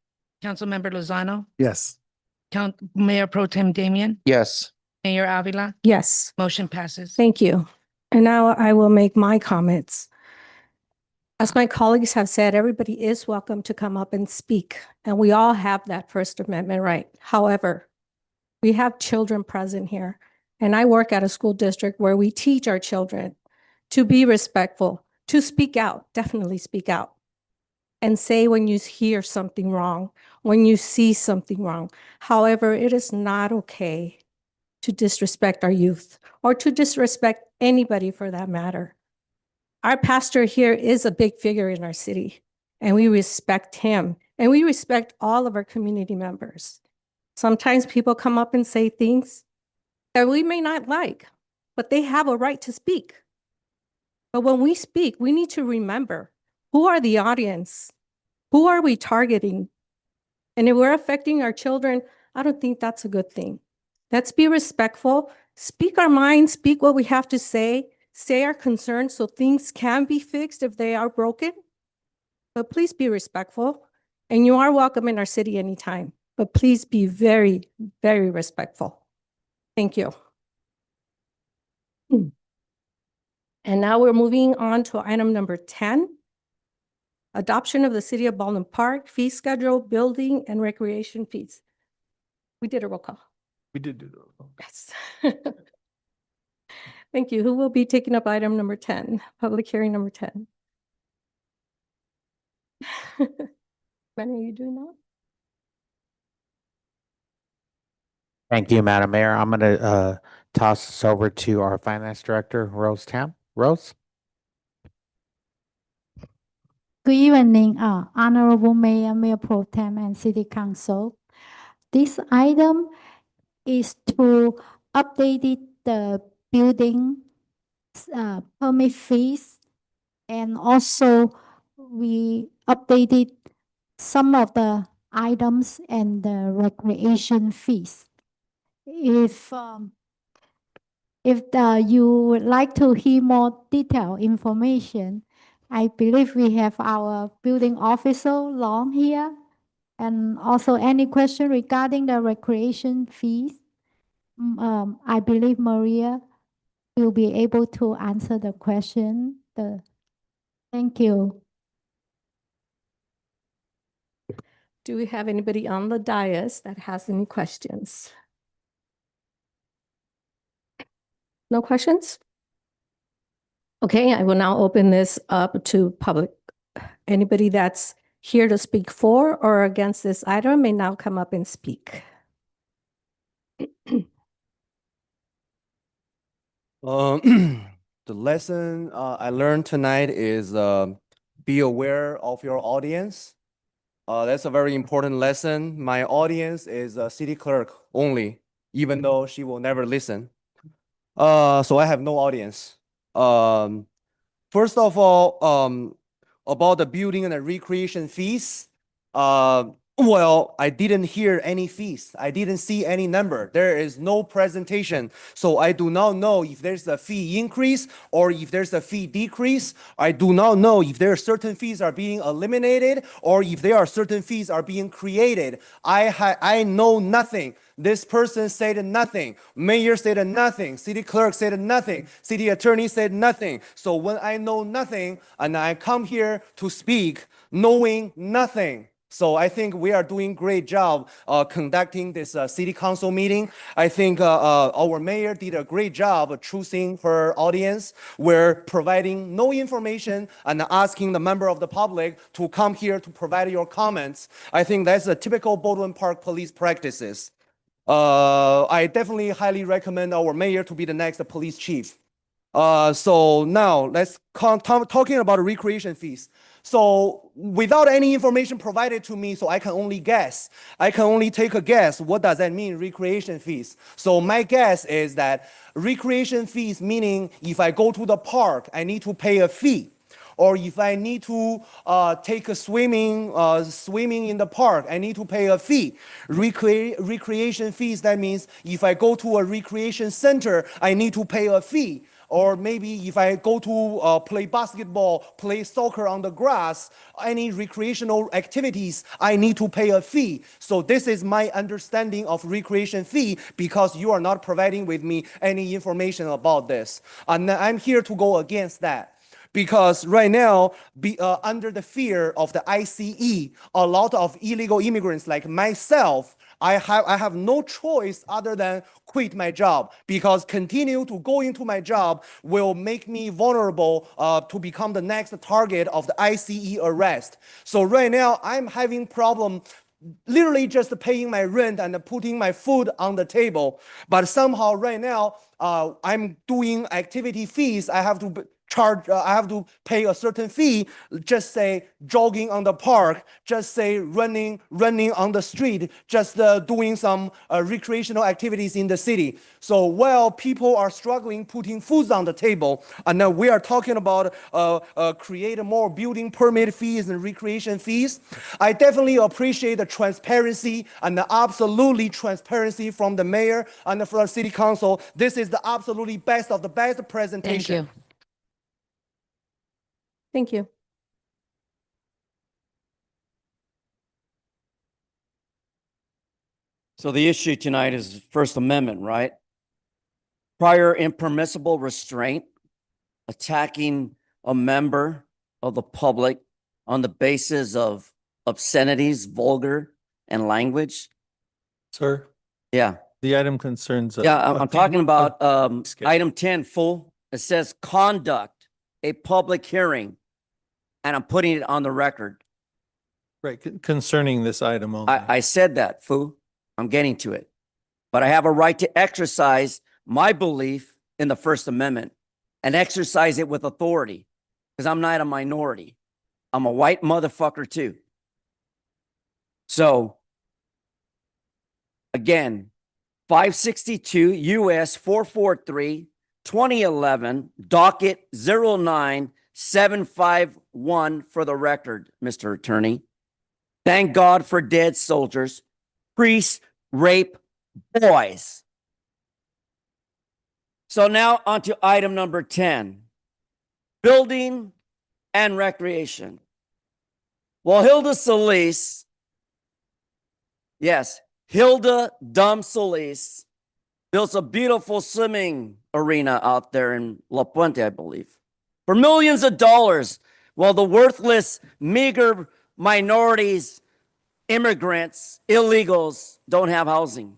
Councilmember Lozano, Yes. Mayor Pro Tem Damian, Yes. Mayor Avila, Yes. motion passes. Thank you. And now I will make my comments. As my colleagues have said, everybody is welcome to come up and speak, and we all have that First Amendment right. However, we have children present here, and I work at a school district where we teach our children to be respectful, to speak out, definitely speak out, and say when you hear something wrong, when you see something wrong. However, it is not okay to disrespect our youth or to disrespect anybody for that matter. Our pastor here is a big figure in our city, and we respect him, and we respect all of our community members. Sometimes people come up and say things that we may not like, but they have a right to speak. But when we speak, we need to remember who are the audience? Who are we targeting? And if we're affecting our children, I don't think that's a good thing. Let's be respectful, speak our minds, speak what we have to say our concerns so things can be fixed if they are broken. But please be respectful. And you are welcome in our city anytime. But please be very, very respectful. Thank you. And now we're moving on to item number 10. Adoption of the City of Baldwin Park fee schedule, building and recreation fees. We did a roll call. We did do that. Yes. Thank you. Who will be taking up item number 10, public hearing number 10? Manny, are you doing that? Thank you, Madam Mayor. I'm going to toss this over to our Finance Director, Rose Tam. Rose? Good evening, Honorable Mayor, Mayor Pro Tem, and City Council. This item is to update the building permit fees, and also we updated some of the items and the recreation fees. If you would like to hear more detailed information, I believe we have our building officer Long here, and also any question regarding the recreation fees. I believe Maria will be able to answer the question. Thank you. Do we have anybody on the dais that has any questions? No questions? Okay, I will now open this up to public. Anybody that's here to speak for or against this item may now come up and speak. The lesson I learned tonight is be aware of your audience. That's a very important lesson. My audience is a city clerk only, even though she will never listen. So I have no audience. First of all, about the building and the recreation fees, well, I didn't hear any fees. I didn't see any number. There is no presentation. So I do not know if there's a fee increase or if there's a fee decrease. I do not know if there are certain fees are being eliminated or if there are certain fees are being created. I know nothing. This person said nothing. Mayor said nothing. City clerk said nothing. City attorney said nothing. So when I know nothing and I come here to speak knowing nothing, so I think we are doing great job conducting this city council meeting. I think our mayor did a great job of choosing her audience. We're providing no information and asking the member of the public to come here to provide your comments. I think that's a typical Baldwin Park police practices. I definitely highly recommend our mayor to be the next police chief. So now let's talking about recreation fees. So without any information provided to me, so I can only guess. I can only take a guess. What does that mean, recreation fees? So my guess is that recreation fees meaning if I go to the park, I need to pay a fee. Or if I need to take a swimming in the park, I need to pay a fee. Recreation fees, that means if I go to a recreation center, I need to pay a fee. or maybe if I go to play basketball, play soccer on the grass, any recreational activities, I need to pay a fee. So this is my understanding of recreation fee because you are not providing with me any information about this. And I'm here to go against that. Because right now, under the fear of the ICE, a lot of illegal immigrants like myself, I have no choice other than quit my job, because continue to go into my job will make me vulnerable to become the next target of the ICE arrest. So right now, I'm having problem literally just paying my rent and putting my food on the table. But somehow right now, I'm doing activity fees. I have to I have to pay a certain fee, just say jogging on the park, just say running on the street, just doing some recreational activities in the city. So while people are struggling putting foods on the table, and now we are talking about create more building permit fees and recreation fees, I definitely appreciate the transparency and the absolutely transparency from the mayor and from the city council. This is the absolutely best of the best presentation. Thank you. Thank you. So the issue tonight is First Amendment, right? Prior impermissible restraint, attacking a member of the public on the basis of obscenities, vulgar, and language. Sir, Yeah. the item concerns. Yeah, I'm talking about item 10, full. It says conduct a public hearing, and I'm putting it on the record. Right, concerning this item only. I said that, Fu. I'm getting to it. But I have a right to exercise my belief in the First Amendment and exercise it with authority, because I'm not a minority. I'm a white motherfucker too. So, again, 562 US 443 2011 docket 09751 for the record, Mr. Attorney. Thank God for dead soldiers, priests, rape, boys. So now on to item number 10, building and recreation. Well, Hilda Solis, yes, Hilda Dumb Solis built a beautiful swimming arena out there in La Puente, I believe, for millions of dollars, while the worthless, meager minorities, immigrants, illegals don't have housing.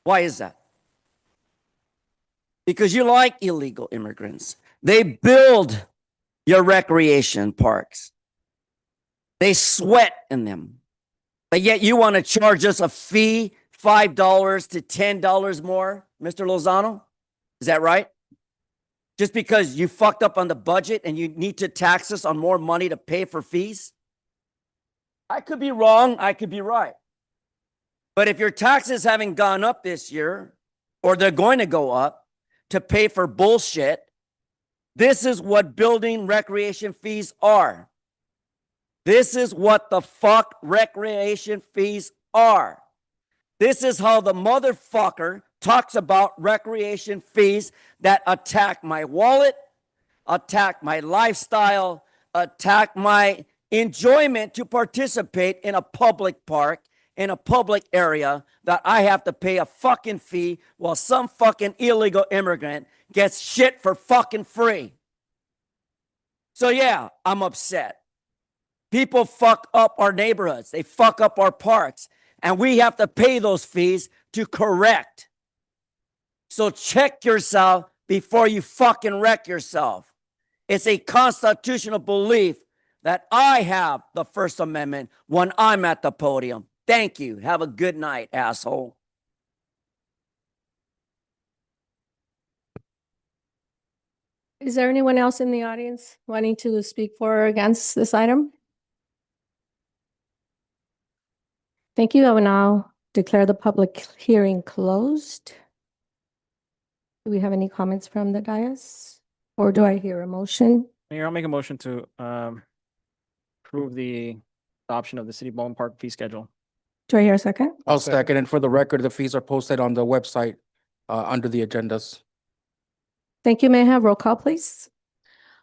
Why is that? Because you like illegal immigrants. They build your recreation parks. They sweat in them. But yet you want to charge us a fee, $5 to $10 more, Mr. Lozano? Is that right? Just because you fucked up on the budget and you need to tax us on more money to pay for fees? I could be wrong, I could be right. But if your taxes haven't gone up this year, or they're going to go up to pay for bullshit, this is what building recreation fees are. This is what the fuck recreation fees are. This is how the motherfucker talks about recreation fees that attack my wallet, attack my lifestyle, attack my enjoyment to participate in a public park, in a public area that I have to pay a fucking fee while some fucking illegal immigrant gets shit for fucking free. So yeah, I'm upset. People fuck up our neighborhoods. They fuck up our parks. And we have to pay those fees to correct. So check yourself before you fucking wreck yourself. It's a constitutional belief that I have the First Amendment when I'm at the podium. Thank you. Have a good night, asshole. Is there anyone else in the audience wanting to speak for or against this item? Thank you. I will now declare the public hearing closed. Do we have any comments from the dais? Or do I hear a motion? Mayor, I'll make a motion to approve the adoption of the city ballpark park fee schedule. Do I hear a second? I'll second, and for the record, the fees are posted on the website under the agendas. Thank you. May I have roll call, please?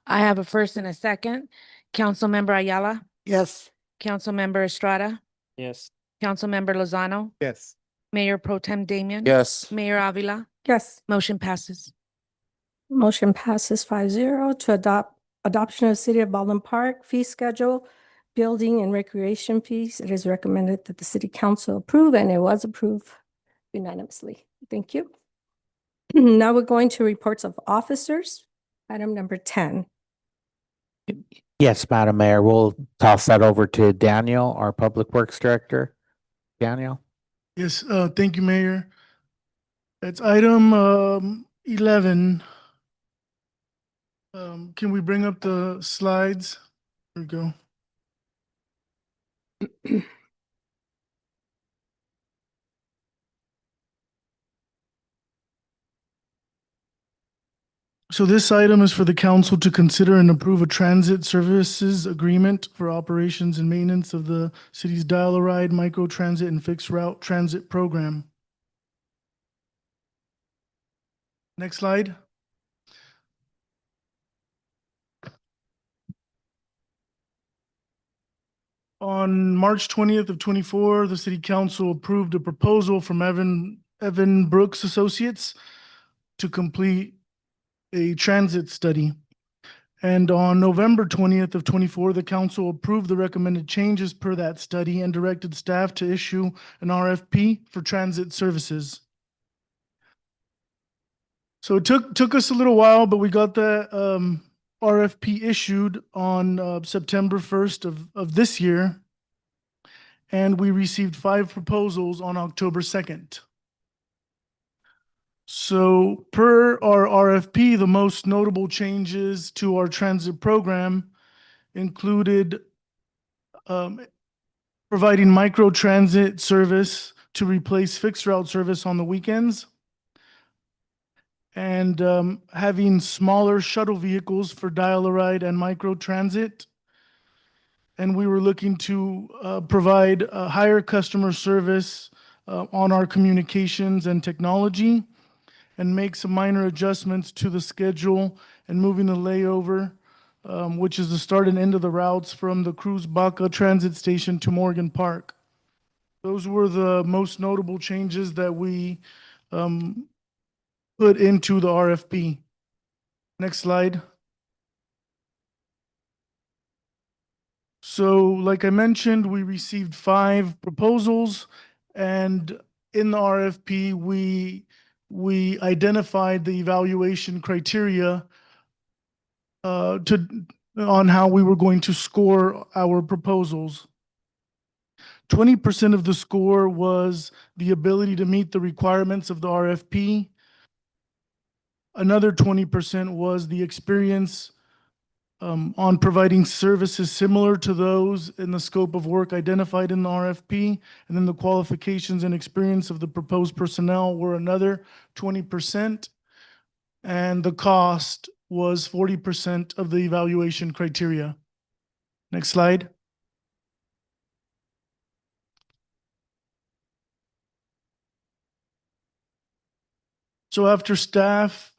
I have a first and a second. Councilmember Ayala, Yes. Councilmember Estrada, Yes. Councilmember Lozano, Yes. Mayor Pro Tem Damian. Yes. Mayor Avila, Yes. motion passes. Motion passes 5-0 to adoption of City of Baldwin Park fee schedule, building and recreation fees. It is recommended that the city council approve, and it was approved unanimously. Thank you. Now we're going to reports of officers. Item number 10. Yes, Madam Mayor, we'll toss that over to Daniel, our Public Works Director. Daniel? Yes, thank you, Mayor. It's item 11. Can we bring up the slides? There we go. So this item is for the council to consider and approve a transit services agreement for operations and maintenance of the city's dial-a-ride, micro-transit, and fixed route transit program. Next slide. On March 20th of 24, the city council approved a proposal from Evan Brooks Associates to complete a transit study. And on November 20th of 24, the council approved the recommended changes per that study and directed staff to issue an RFP for transit services. So it took us a little while, but we got the RFP issued on September 1st of this year. And we received 5 proposals on October 2nd. So per our RFP, the most notable changes to our transit program included providing micro transit service to replace fixed route service on the weekends, and having smaller shuttle vehicles for dial-a-ride and micro transit. And we were looking to provide a higher customer service on our communications and technology, and make some minor adjustments to the schedule and moving the layover, which is the start and end of the routes from the Cruz Baca Transit Station to Morgan Park. Those were the most notable changes that we put into the RFP. Next slide. So like I mentioned, we received 5 proposals, and in the RFP, we identified the evaluation criteria on how we were going to score our proposals. 20% of the score was the ability to meet the requirements of the RFP. Another 20% was the experience on providing services similar to those in the scope of work identified in the RFP, and then the qualifications and experience of the proposed personnel were another 20%, and the cost was 40% of the evaluation criteria. Next slide. So after staff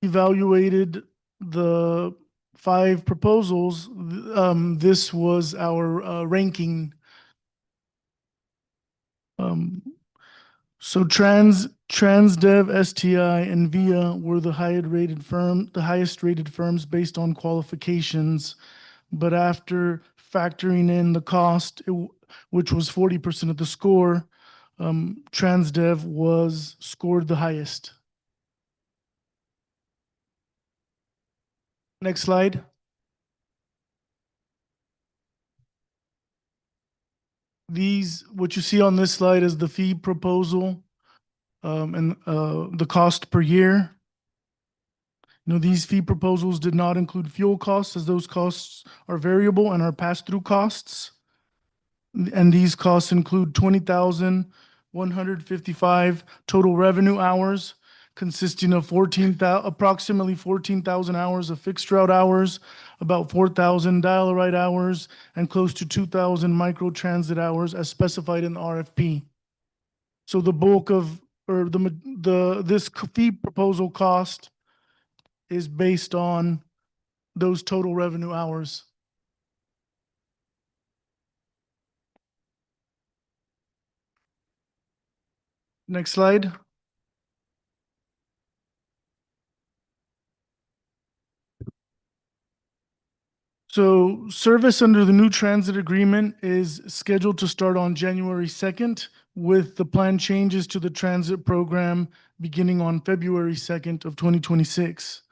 evaluated the 5 proposals, this was our ranking. So Transdev, STI, and VIA were the highest rated firms based on qualifications. But after factoring in the cost, which was 40% of the score, Transdev was scored the highest. Next slide. What you see on this slide is the fee proposal and the cost per year. These fee proposals did not include fuel costs, as those costs are variable and are pass-through costs. And these costs include 20,155 total revenue hours, consisting of approximately 14,000 hours of fixed route hours, about 4,000 dial-a-ride hours, and close to 2,000 micro-transit hours as specified in the RFP. So the bulk of, or this fee proposal cost is based on those total revenue hours. Next slide. So service under the new transit agreement is scheduled to start on January 2nd with the planned changes to the transit program beginning on February 2nd of 2026.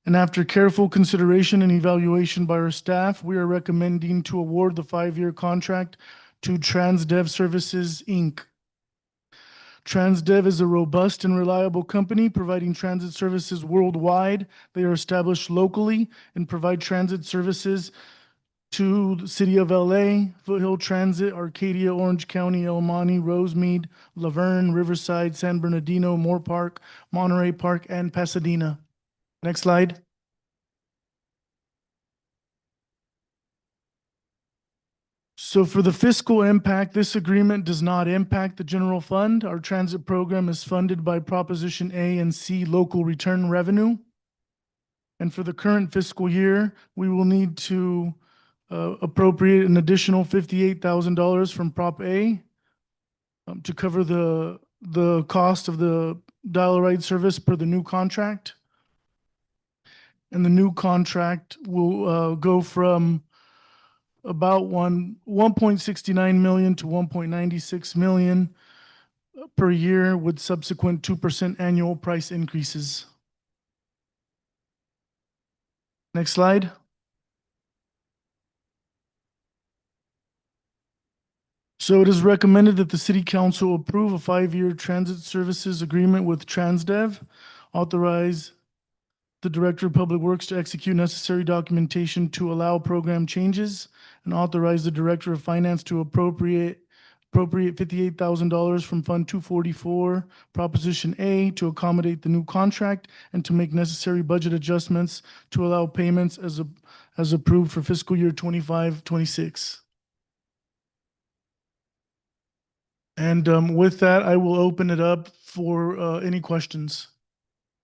And after careful consideration and evaluation by our staff, we are recommending to award the 5-year contract to Transdev Services, Inc. Transdev is a robust and reliable company providing transit services worldwide. They are established locally and provide transit services to the city of LA, Foothill Transit, Arcadia, Orange County, El Monte, Rosemead, Laverne, Riverside, San Bernardino, Moore Park, Monterey Park, and Pasadena. Next slide. So for the fiscal impact, this agreement does not impact the general fund. Our transit program is funded by Proposition A and C local return revenue. And for the current fiscal year, we will need to appropriate an additional $58,000 from Prop A to cover the cost of the dial-a-ride service per the new contract. And the new contract will go from about 1.69 million to 1.96 million per year with subsequent 2% annual price increases. Next slide. So it is recommended that the city council approve a 5-year transit services agreement with Transdev, authorize the Director of Public Works to execute necessary documentation to allow program changes, and authorize the Director of Finance to appropriate $58,000 from Fund 244, Proposition A, to accommodate the new contract and to make necessary budget adjustments to allow payments as approved for fiscal year 25-26. And with that, I will open it up for any questions.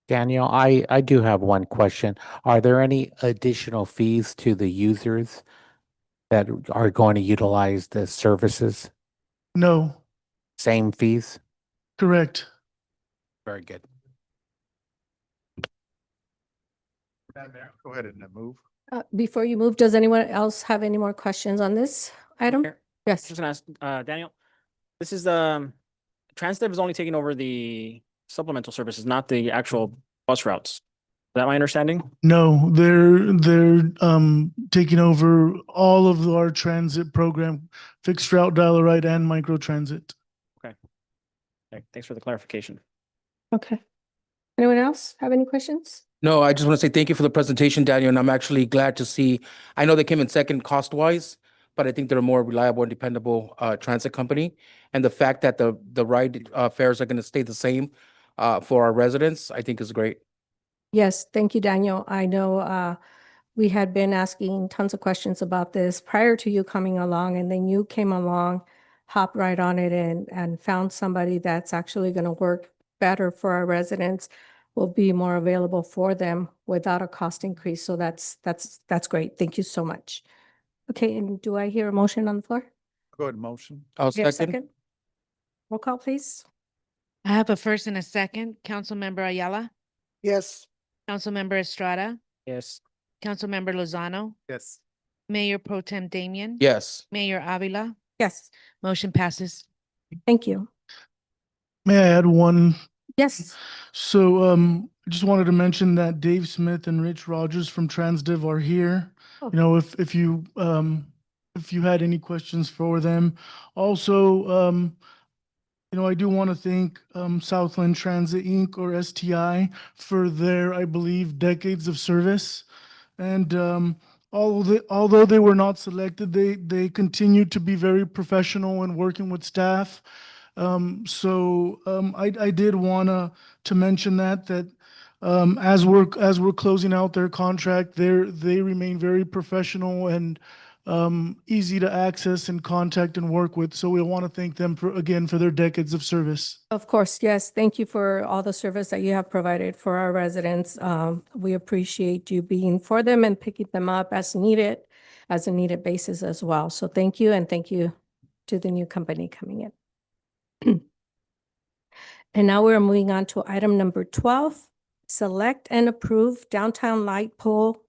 Daniel, I do have one question. Are there any additional fees to the users that are going to utilize the services? No, Same fees? correct. Very good. Go ahead and move. Before you move, does anyone else have any more questions on this item? Here. Yes. Just gonna ask, Daniel, this is the, Transdev is only taking over the supplemental services, not the actual bus routes. Is that my understanding? No, they're taking over all of our transit program, fixed route, dial-a-ride, and micro transit. Okay, thanks for the clarification. Okay. Anyone else have any questions? No, I just want to say thank you for the presentation, Daniel, and I'm actually glad to see, I know they came in second cost-wise, but I think they're a more reliable and dependable transit company. And the fact that the ride fares are going to stay the same for our residents, I think is great. Yes, thank you, Daniel. I know we had been asking tons of questions about this prior to you coming along, and then you came along, hopped right on it and found somebody that's actually going to work better for our residents, will be more available for them without a cost increase. So that's great. Thank you so much. Okay, and do I hear a motion on the floor? Go ahead, motion. I'll Do I hear a second. Roll call, please. I have a first and a second. Councilmember Ayala, Yes. Councilmember Estrada, Yes. Councilmember Lozano, Yes. Mayor Pro Tem Damian. Yes. Mayor Avila, Yes, motion passes. thank you. May I add one? Yes, So I just wanted to mention that Dave Smith and Rich Rogers from Transdev are here. Oh. You know, if you had any questions for them. Also, you know, I do want to thank Southland Transit Inc. or STI for their, I believe, decades of service. And although they were not selected, they continue to be very professional in working with staff. I did want to mention that as we're closing out their contract, they remain very professional and easy to access and contact and work with. So we want to thank them again for their decades of service. Of course, yes. Thank you for all the service that you have provided for our residents. We appreciate you being for them and picking them up as a needed basis as well. So thank you, and thank you to the new company coming in. And now we're moving on to item number 12, select and approve downtown light pole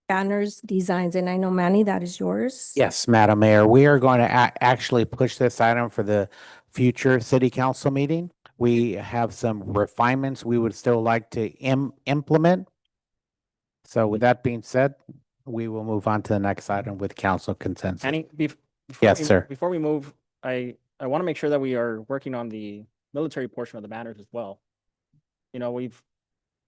banners designs. And I know, Manny, that is yours. Yes, Madam Mayor, we are going to actually push this item for the future city council meeting. We have some refinements we would still like to implement. So with that being said, we will move on to the next item with council consensus. Annie, Yes, sir. Before we move, I want to make sure that we are working on the military portion of the banners as well. You know,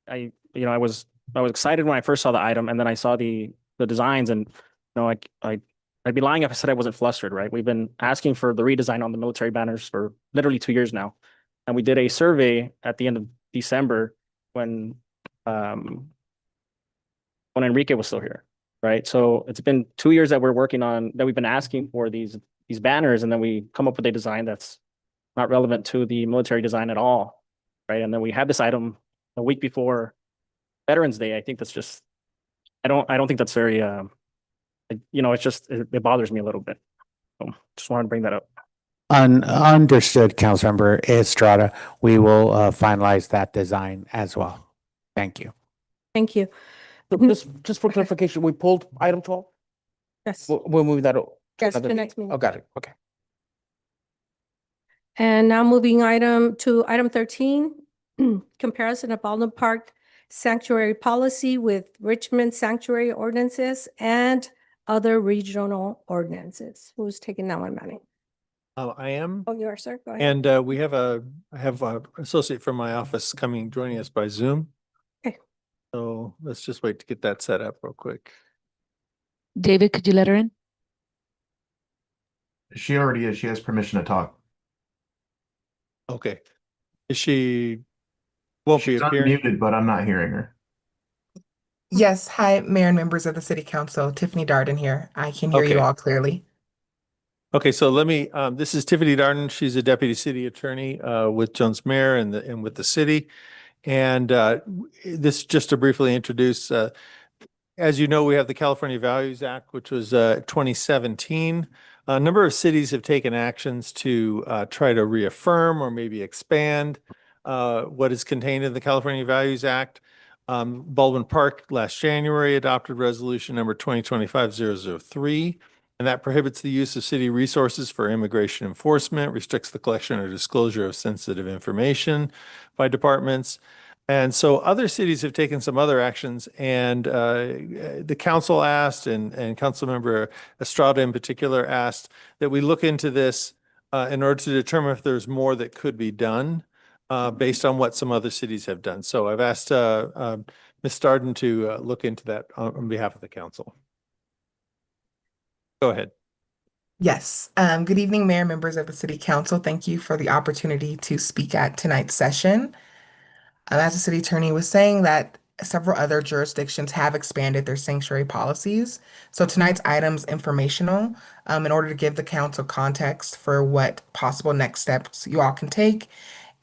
I was excited when I first saw the item, and then I saw the designs, and I'd be lying if I said I wasn't flustered, right? We've been asking for the redesign on the military banners for literally 2 years now. And we did a survey at the end of December when Enrique was still here, right? So it's been 2 years that we've been asking for these banners, and then we come up with a design that's not relevant to the military design at all, right? And then we had this item a week before Veterans Day. I think that's just, I don't think that's very, it bothers me a little bit. So just wanted to bring that up. Understood, Councilmember Estrada. We will finalize that design as well. Thank you. Thank you. Just for clarification, we pulled item 12? Yes. We're moving that. Yes, the next meeting. Oh, got it. Okay. And now moving to item 13, comparison of Baldwin Park sanctuary policy with Richmond sanctuary ordinances and other regional ordinances. Who's taking that one, Manny? I am. Oh, you are, sir. Go ahead. And I have a associate from my office joining us by Zoom. Okay. So let's just wait to get that set up real quick. David, could you let her in? She already is. She has permission to talk. Okay. Won't be She's appearing? unmuted, but I'm not hearing her. Yes, hi, Mayor and members of the City Council. Tiffany Darden here. I can hear you Okay. all clearly. Okay, so let me, this is Tiffany Darden. She's a deputy city attorney with Jones Mayor and with the city. And this, just to briefly introduce, as you know, we have the California Values Act, which was 2017. A number of cities have taken actions to try to reaffirm or maybe expand what is contained in the California Values Act. Baldwin Park last January adopted resolution number 2025-003, and that prohibits the use of city resources for immigration enforcement, restricts the collection or disclosure of sensitive information by departments. And so other cities have taken some other actions, and the council asked, and Councilmember Estrada in particular asked, that we look into this in order to determine if there's more that could be done based on what some other cities have done. So I've asked Ms. Darden to look into that on behalf of the council. Go ahead. Yes. Good evening, Mayor, members of the City Council. Thank you for the opportunity to speak at tonight's session. As the city attorney was saying, that several other jurisdictions have expanded their sanctuary policies. So tonight's item's informational in order to give the council context for what possible next steps you all can take,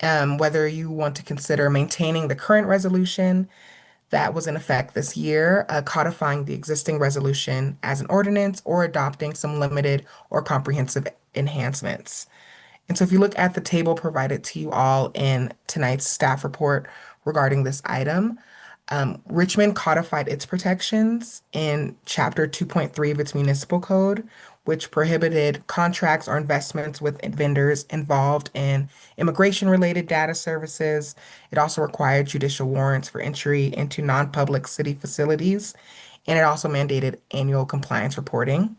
whether you want to consider maintaining the current resolution that was in effect this year, codifying the existing resolution as an ordinance, or adopting some limited or comprehensive enhancements. And so if you look at the table provided to you all in tonight's staff report regarding this item, Richmond codified its protections in Chapter 2.3 of its municipal code, which prohibited contracts or investments with vendors involved in immigration-related data services. It also required judicial warrants for entry into non-public city facilities, and it also mandated annual compliance reporting.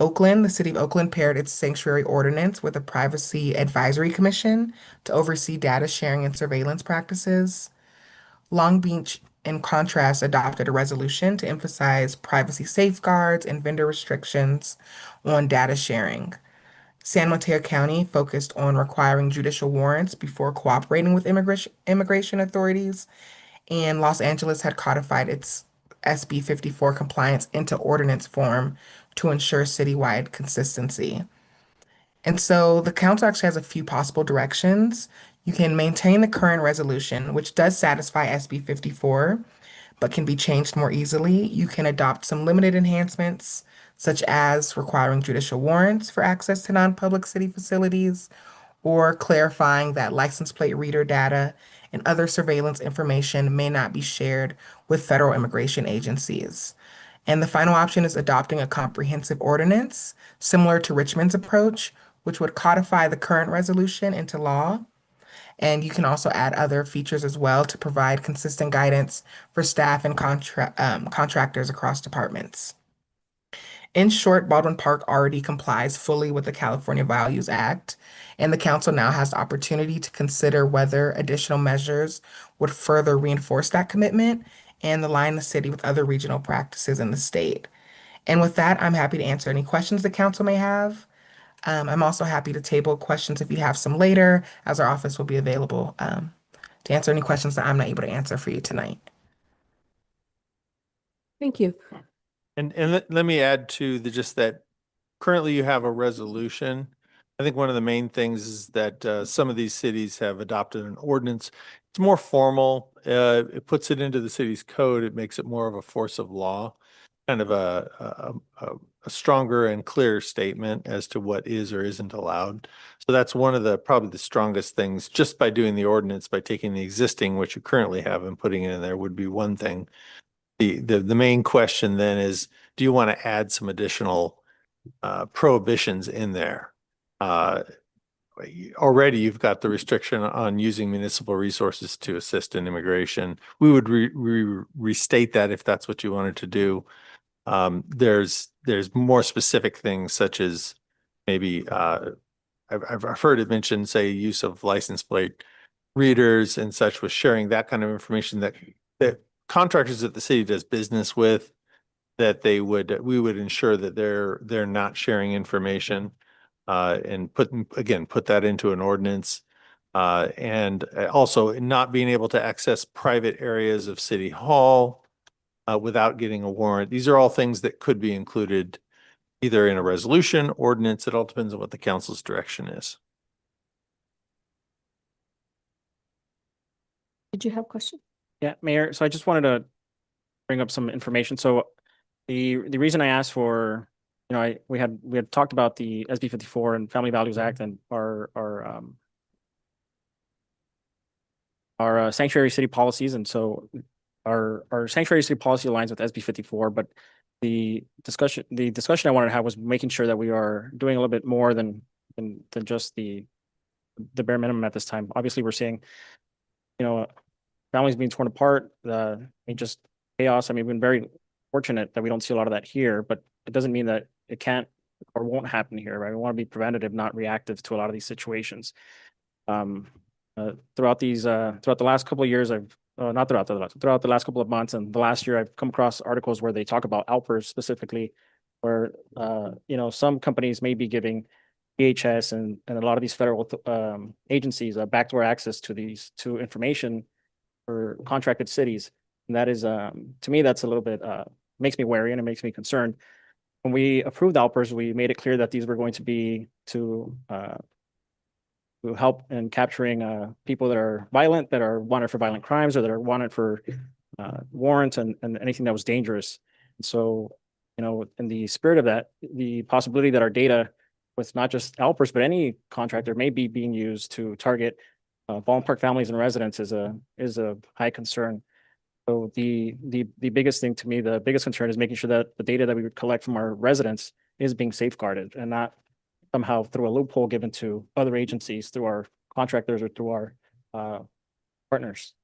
Oakland, the city of Oakland paired its sanctuary ordinance with a privacy advisory commission to oversee data sharing and surveillance practices. Long Beach, in contrast, adopted a resolution to emphasize privacy safeguards and vendor restrictions on data sharing. San Mateo County focused on requiring judicial warrants before cooperating with immigration authorities, and Los Angeles had codified its SB 54 compliance into ordinance form, to ensure citywide consistency. And so the council actually has a few possible directions. You can maintain the current resolution, which does satisfy SB 54, but can be changed more easily. You can adopt some limited enhancements, such as requiring judicial warrants for access to non-public city facilities, or clarifying that license plate reader data and other surveillance information may not be shared with federal immigration agencies. And the final option is adopting a comprehensive ordinance similar to Richmond's approach, which would codify the current resolution into law. And you can also add other features as well to provide consistent guidance for staff and contractors across departments. In short, Baldwin Park already complies fully with the California Values Act, and the council now has the opportunity to consider whether additional measures would further reinforce that commitment and align the city with other regional practices in the state. And with that, I'm happy to answer any questions the council may have. I'm also happy to table questions if you have some later, as our office will be available to answer any questions that I'm not able to answer for you tonight. Thank you. And let me add to just that currently you have a resolution. I think one of the main things is that some of these cities have adopted an ordinance. It's more formal. It puts it into the city's code. It makes it more of a force of law, kind of a stronger and clearer statement as to what is or isn't allowed. So that's one of the probably the strongest things just by doing the ordinance, by taking the existing, which you currently have, and putting it in there would be one thing. The main question then is, do you want to add some additional prohibitions in there? Already you've got the restriction on using municipal resources to assist in immigration. We would restate that if that's what you wanted to do. There's more specific things such as maybe I've heard it mentioned, say, use of license plate readers and such, with sharing that kind of information that contractors that the city does business with, that we would ensure that they're not sharing information, and put that into an ordinance, and also not being able to access private areas of City Hall without getting a warrant. These are all things that could be included either in a resolution, ordinance. It all depends on what the council's direction is. Did you have a question? Yeah, Mayor. So I just wanted to bring up some information. So the reason I asked for, we had talked about the SB 54 and Family Values Act and our sanctuary city policies, and so our sanctuary city policy aligns with SB 54. But the discussion I wanted to have was making sure that we are doing a little bit more than just the bare minimum at this time. Obviously, we're seeing, families being torn apart, just chaos. I mean, we've been very fortunate that we don't see a lot of that here, but it doesn't mean that it can't or won't happen here, right? We want to be preventative, not reactive to a lot of these situations. Throughout the last couple of years, throughout the last couple of months and the last year, I've come across articles where they talk about CalPERS specifically, where, some companies may be giving DHS and a lot of these federal agencies backdoor access to information for contracted cities. And that is, to me, that's a little bit, makes me wary and it makes me concerned. When we approved CalPERS, we made it clear that these were going to be to help in capturing people that are violent, that are wanted for violent crimes, or that are wanted for warrants and anything that was dangerous. And so, in the spirit of that, the possibility that our data with not just CalPERS, but any contractor may be being used to target Baldwin Park families and residents is a high concern. So the biggest thing to me, the biggest concern is making sure that the data that we would collect from our residents is being safeguarded and not somehow through a loophole given to other agencies, through our contractors or through our partners.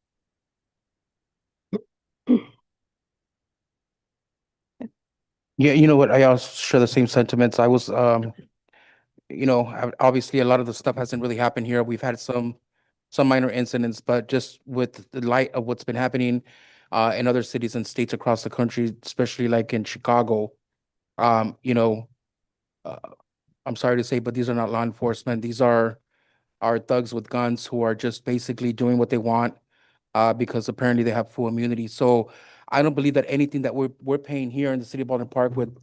Yeah, you know what? I also share the same sentiments. I was, obviously a lot of the stuff hasn't really happened here. We've had some minor incidents, but just with the light of what's been happening in other cities and states across the country, especially like in Chicago, I'm sorry to say, but these are not law enforcement. These are thugs with guns who are just basically doing what they want because apparently they have full immunity. So I don't believe that anything that we're paying here in the city of Baldwin Park with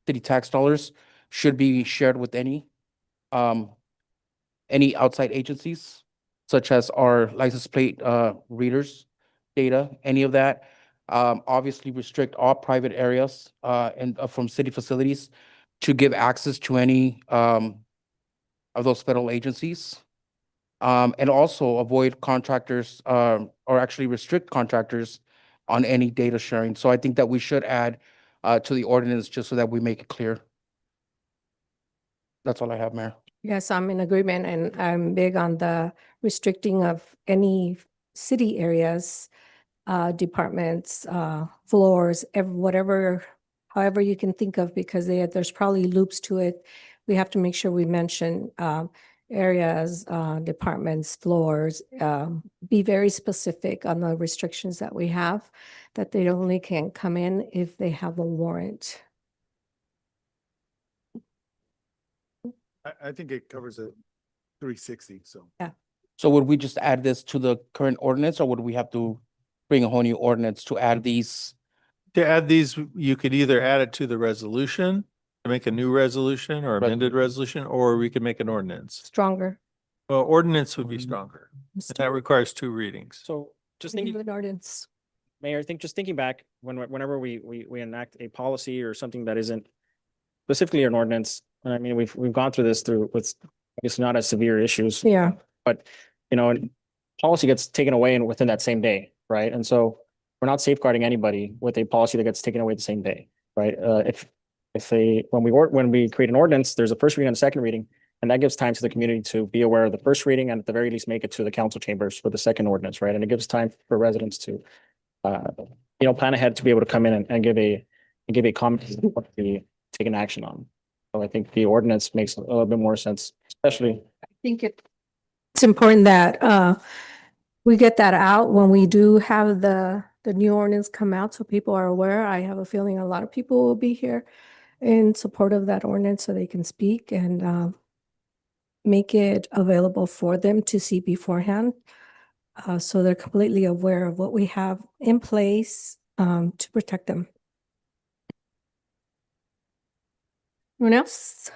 city tax dollars should be shared with any outside agencies, such as our license plate readers data, any of that. Obviously restrict all private areas and from city facilities to give access to any of those federal agencies. And also avoid contractors or actually restrict contractors on any data sharing. So I think that we should add to the ordinance just so that we make it clear. That's all I have, Mayor. Yes, I'm in agreement, and I'm big on the restricting of any city areas, departments, floors, whatever, however you can think of, because there's probably loops to it. We have to make sure we mention areas, departments, floors, be very specific on the restrictions that we have, that they only can come in if they have a warrant. I think it covers a 360, so. Yeah. So would we just add this to the current ordinance, or would we have to bring a whole new ordinance to add these? To add these, you could either add it to the resolution, to make a new resolution or amended resolution, or we could make an ordinance. Stronger. Well, ordinance would be stronger. That requires 2 readings. So just Think thinking, of an ordinance. Mayor, just thinking back, whenever we enact a policy or something that isn't specifically an ordinance, and I mean, we've gone through this with, I guess, not as severe issues. Yeah. But, and policy gets taken away and within that same day, right? And so we're not safeguarding anybody with a policy that gets taken away the same day, right? When we create an ordinance, there's a first reading and a second reading, and that gives time to the community to be aware of the first reading and at the very least make it to the council chambers for the second ordinance, right? And it gives time for residents to, plan ahead to be able to come in and give a comment what to be taken action on. So I think the ordinance makes a little bit more sense, especially. I think it's important that we get that out when we do have the new ordinance come out, so people are aware. I have a feeling a lot of people will be here in support of that ordinance, so they can speak and make it available for them to see beforehand. So they're completely aware of what we have in place to protect them. Anyone else?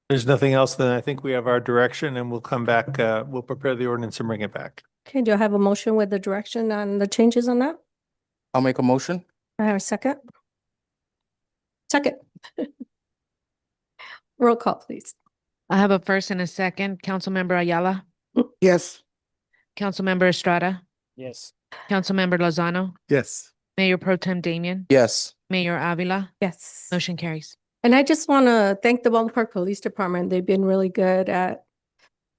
There's nothing else, then I think we have our direction and we'll come back, we'll prepare the ordinance and bring it back. Okay, do I have a motion with the direction and the changes on that? I'll make a motion. I have a second. Second. Roll call, please. I have a first and a second. Councilmember Ayala, Yes. Councilmember Estrada, Yes. Councilmember Lozano, Yes. Mayor Pro Tem Damian, Yes. Mayor Avila, Yes. motion carries. And I just want to thank the Baldwin Park Police Department. They've been really good at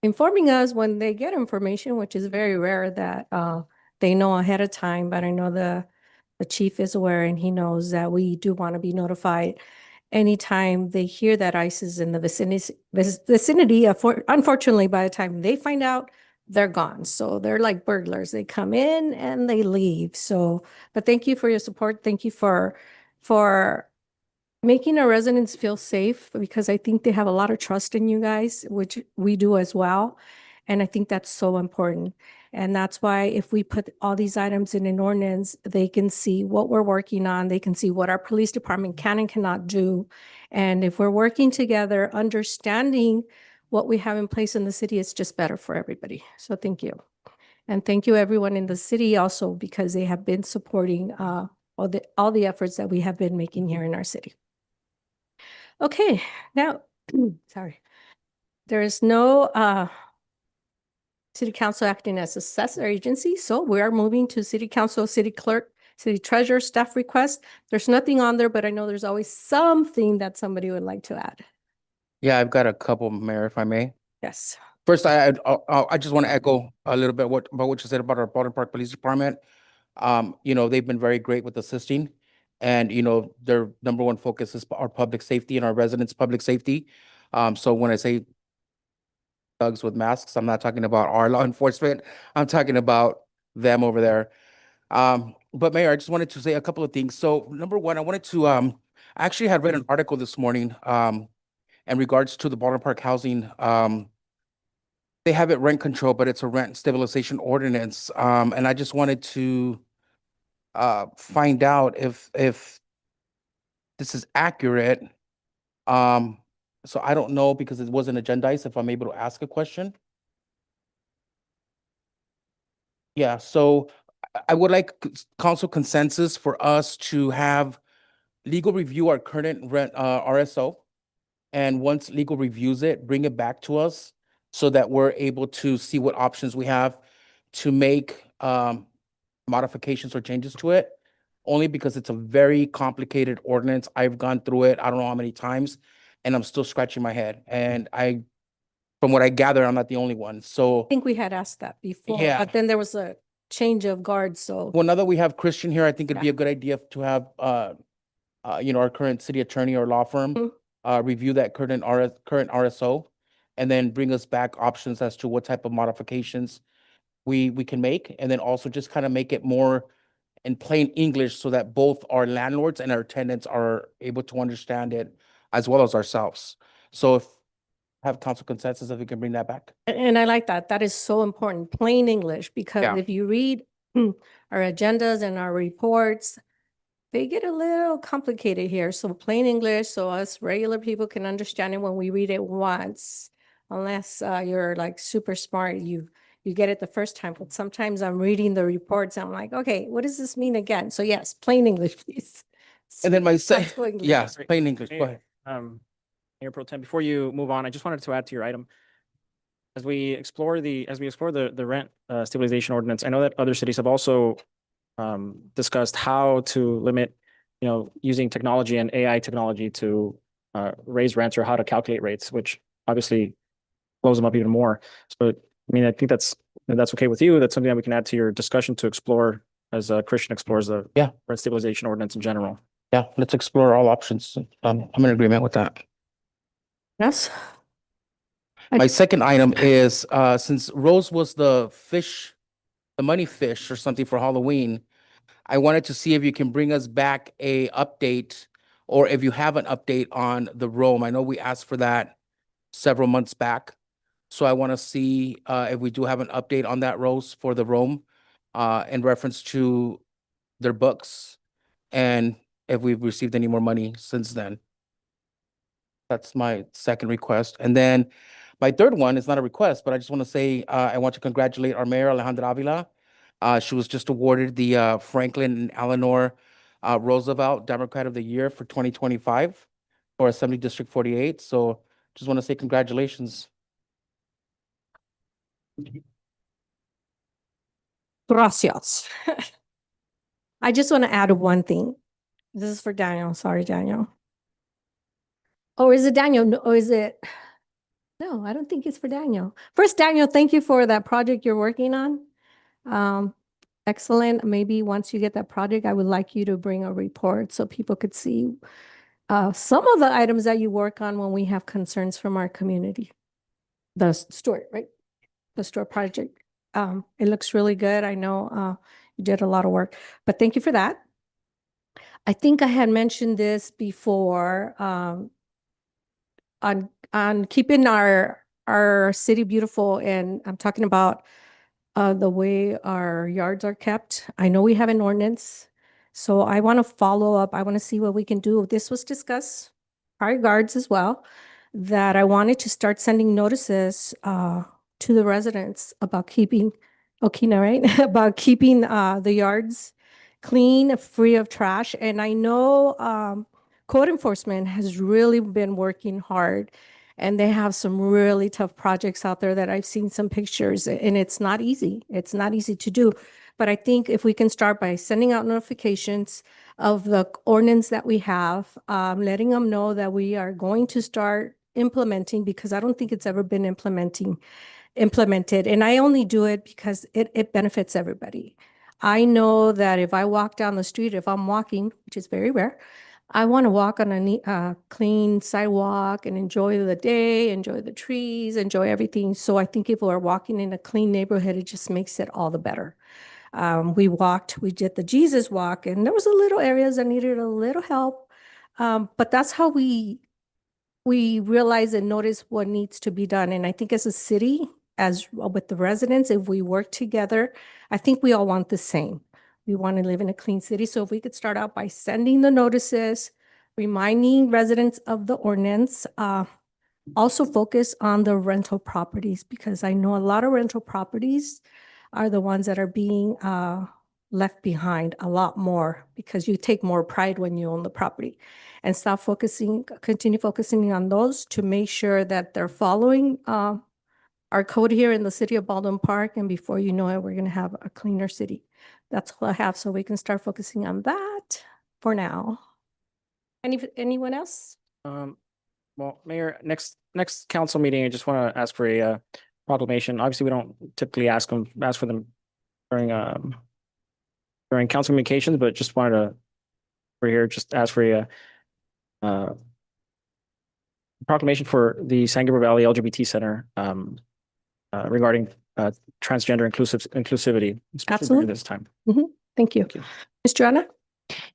informing us when they get information, which is very rare that they know ahead of time. But I know the chief is aware, and he knows that we do want to be notified anytime they hear that ICE is in the vicinity. Unfortunately, by the time they find out, they're gone. So they're like burglars. They come in and they leave. So, but thank you for your support. Thank you for making our residents feel safe, because I think they have a lot of trust in you guys, which we do as well. And I think that's so important. And that's why if we put all these items in an ordinance, they can see what we're working on. They can see what our police department can and cannot do. And if we're working together, understanding what we have in place in the city, it's just better for everybody. So thank you. And thank you everyone in the city also, because they have been supporting all the efforts that we have been making here in our city. Okay, now, sorry. There is no city council acting as successor agency, so we are moving to city council, city clerk, city treasurer, staff request. There's nothing on there, but I know there's always something that somebody would like to add. Yeah, I've got a couple, Mayor, if I may. Yes. First, I just want to echo a little bit about what you said about our Baldwin Park Police Department. They've been very great with assisting, and their number one focus is our public safety and our residents' public safety. So when I say thugs with masks, I'm not talking about our law enforcement. I'm talking about them over there. But Mayor, I just wanted to say a couple of things. So number one, I wanted to I actually had read an article this morning in regards to the Baldwin Park housing. They have it rent control, but it's a rent stabilization ordinance. And I just wanted to find out if this is accurate. So I don't know because it wasn't agendized, if I'm able to ask a question. Yeah, so I would like council consensus for us to have legal review our current rent, RSO. And once legal reviews it, bring it back to us so that we're able to see what options we have to make, modifications or changes to it. Only because it's a very complicated ordinance. I've gone through it, I don't know how many times, and I'm still scratching my head. And from what I gather, I'm not the only one, so. I think we had asked that before, Yeah. but then there was a change of guard, so. Well, now that we have Christian here, I think it'd be Yeah. a good idea to have, our current city attorney or law firm, Mhm. review that current RSO, and then bring us back options as to what type of modifications we can make, and then also just kind of make it more in plain English so that both our landlords and our tenants are able to understand it as well as ourselves. So if have council consensus, if we can bring that back. And I like that. That is so important, plain English, because Yeah. if you read our agendas and our reports, they get a little complicated here. So plain English, so us regular people can understand it when we read it once. Unless you're like super smart, you get it the first time. But sometimes I'm reading the reports, I'm like, okay, what does this mean again? So yes, plain English, please. And then my Classical English. yes, Great. plain English, go Mayor, ahead. Mayor Pro Tem, before you move on, I just wanted to add to your item. As we explore the rent stabilization ordinance, I know that other cities have also discussed how to limit, using technology and AI technology to raise rents or how to calculate rates, which obviously blows them up even more. So, I mean, I think that's okay with you. That's something that we can add to your discussion to explore as Christian explores the rent stabilization ordinance in general. Yeah, let's explore all options. I'm in agreement with that. Yes. My second item is, since Rose was the money fish or something for Halloween, I wanted to see if you can bring us back a update, or if you have an update on the Rome. I know we asked for that several months back. So I want to see, if we do have an update on that, Rose, for the Rome, in reference to their books, and if we've received any more money since then. That's my second request. And then my third one is not a request, but I just want to say, I want to congratulate our mayor, Alejandra Avila. She was just awarded the Franklin and Eleanor Roosevelt Democrat of the Year for 2025 for Assembly District 48. So just want to say congratulations. Gracias. I just want to add one thing. This is for Daniel. Sorry, Daniel. Or is it Daniel? No, or is it? No, I don't think it's for Daniel. First, Daniel, thank you for that project you're working on. Excellent. Maybe once you get that project, I would like you to bring a report so people could see some of the items that you work on when we have concerns from our community. The store, right? The store project. It looks really good. I know you did a lot of work, but thank you for that. I think I had mentioned this before on keeping our city beautiful, and I'm talking about the way our yards are kept. I know we have an ordinance, so I want to follow up. I want to see what we can do. This was discussed prior guards as well, that I wanted to start sending notices to the residents about keeping, Okina, right? About keeping the yards clean, free of trash. And I know code enforcement has really been working hard, and they have some really tough projects out there that I've seen some pictures, and it's not easy. It's not easy to do. But I think if we can start by sending out notifications of the ordinance that we have, letting them know that we are going to start implementing, because I don't think it's ever been implemented. And I only do it because it benefits everybody. I know that if I walk down the street, if I'm walking, which is very rare, I want to walk on a neat, clean sidewalk and enjoy the day, enjoy the trees, enjoy everything. So I think if we're walking in a clean neighborhood, it just makes it all the better. We did the Jesus walk, and there was a little areas that needed a little help. But that's how we realize and notice what needs to be done. And I think as a city, as with the residents, if we work together, I think we all want the same. We want to live in a clean city. So if we could start out by sending the notices, reminding residents of the ordinance, also focus on the rental properties, because I know a lot of rental properties are the ones that are being left behind a lot more, because you take more pride when you own the property. And continue focusing on those to make sure that they're following our code here in the city of Baldwin Park. And before you know it, we're going to have a cleaner city. That's all I have. So we can start focusing on that for now. Anyone else? Well, Mayor, next council meeting, I just want to ask for a proclamation. Obviously, we don't typically ask for them during council communications, but just wanted to, for here, just ask for a proclamation for the San Gabriel Valley LGBT Center regarding transgender inclusivity, especially during Absolutely. this time. Thank you. Ms. Joanna?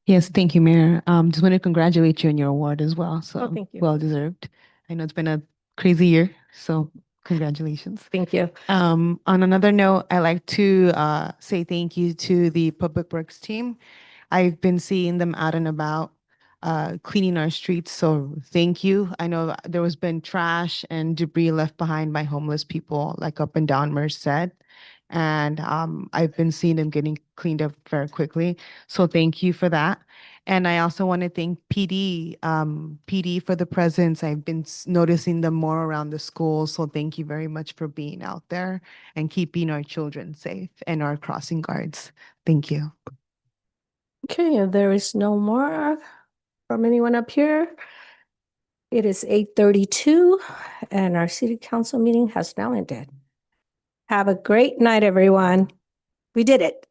Yes, thank you, Mayor. Just want to congratulate you on your award as well. So thank you. well deserved. I know it's been a crazy year, so congratulations. Thank you. On another note, I like to say thank you to the Public Works team. I've been seeing them out and about cleaning our streets, so thank you. I know there was been trash and debris left behind by homeless people, like up and down Merced. And I've been seeing them getting cleaned up very quickly. So thank you for that. And I also want to thank PD for the presence. I've been noticing them more around the school. So thank you very much for being out there and keeping our children safe and our crossing guards. Thank you. Okay, if there is no more from anyone up here, it is 8:32 and our city council meeting has now ended. Have a great night, everyone. We did it.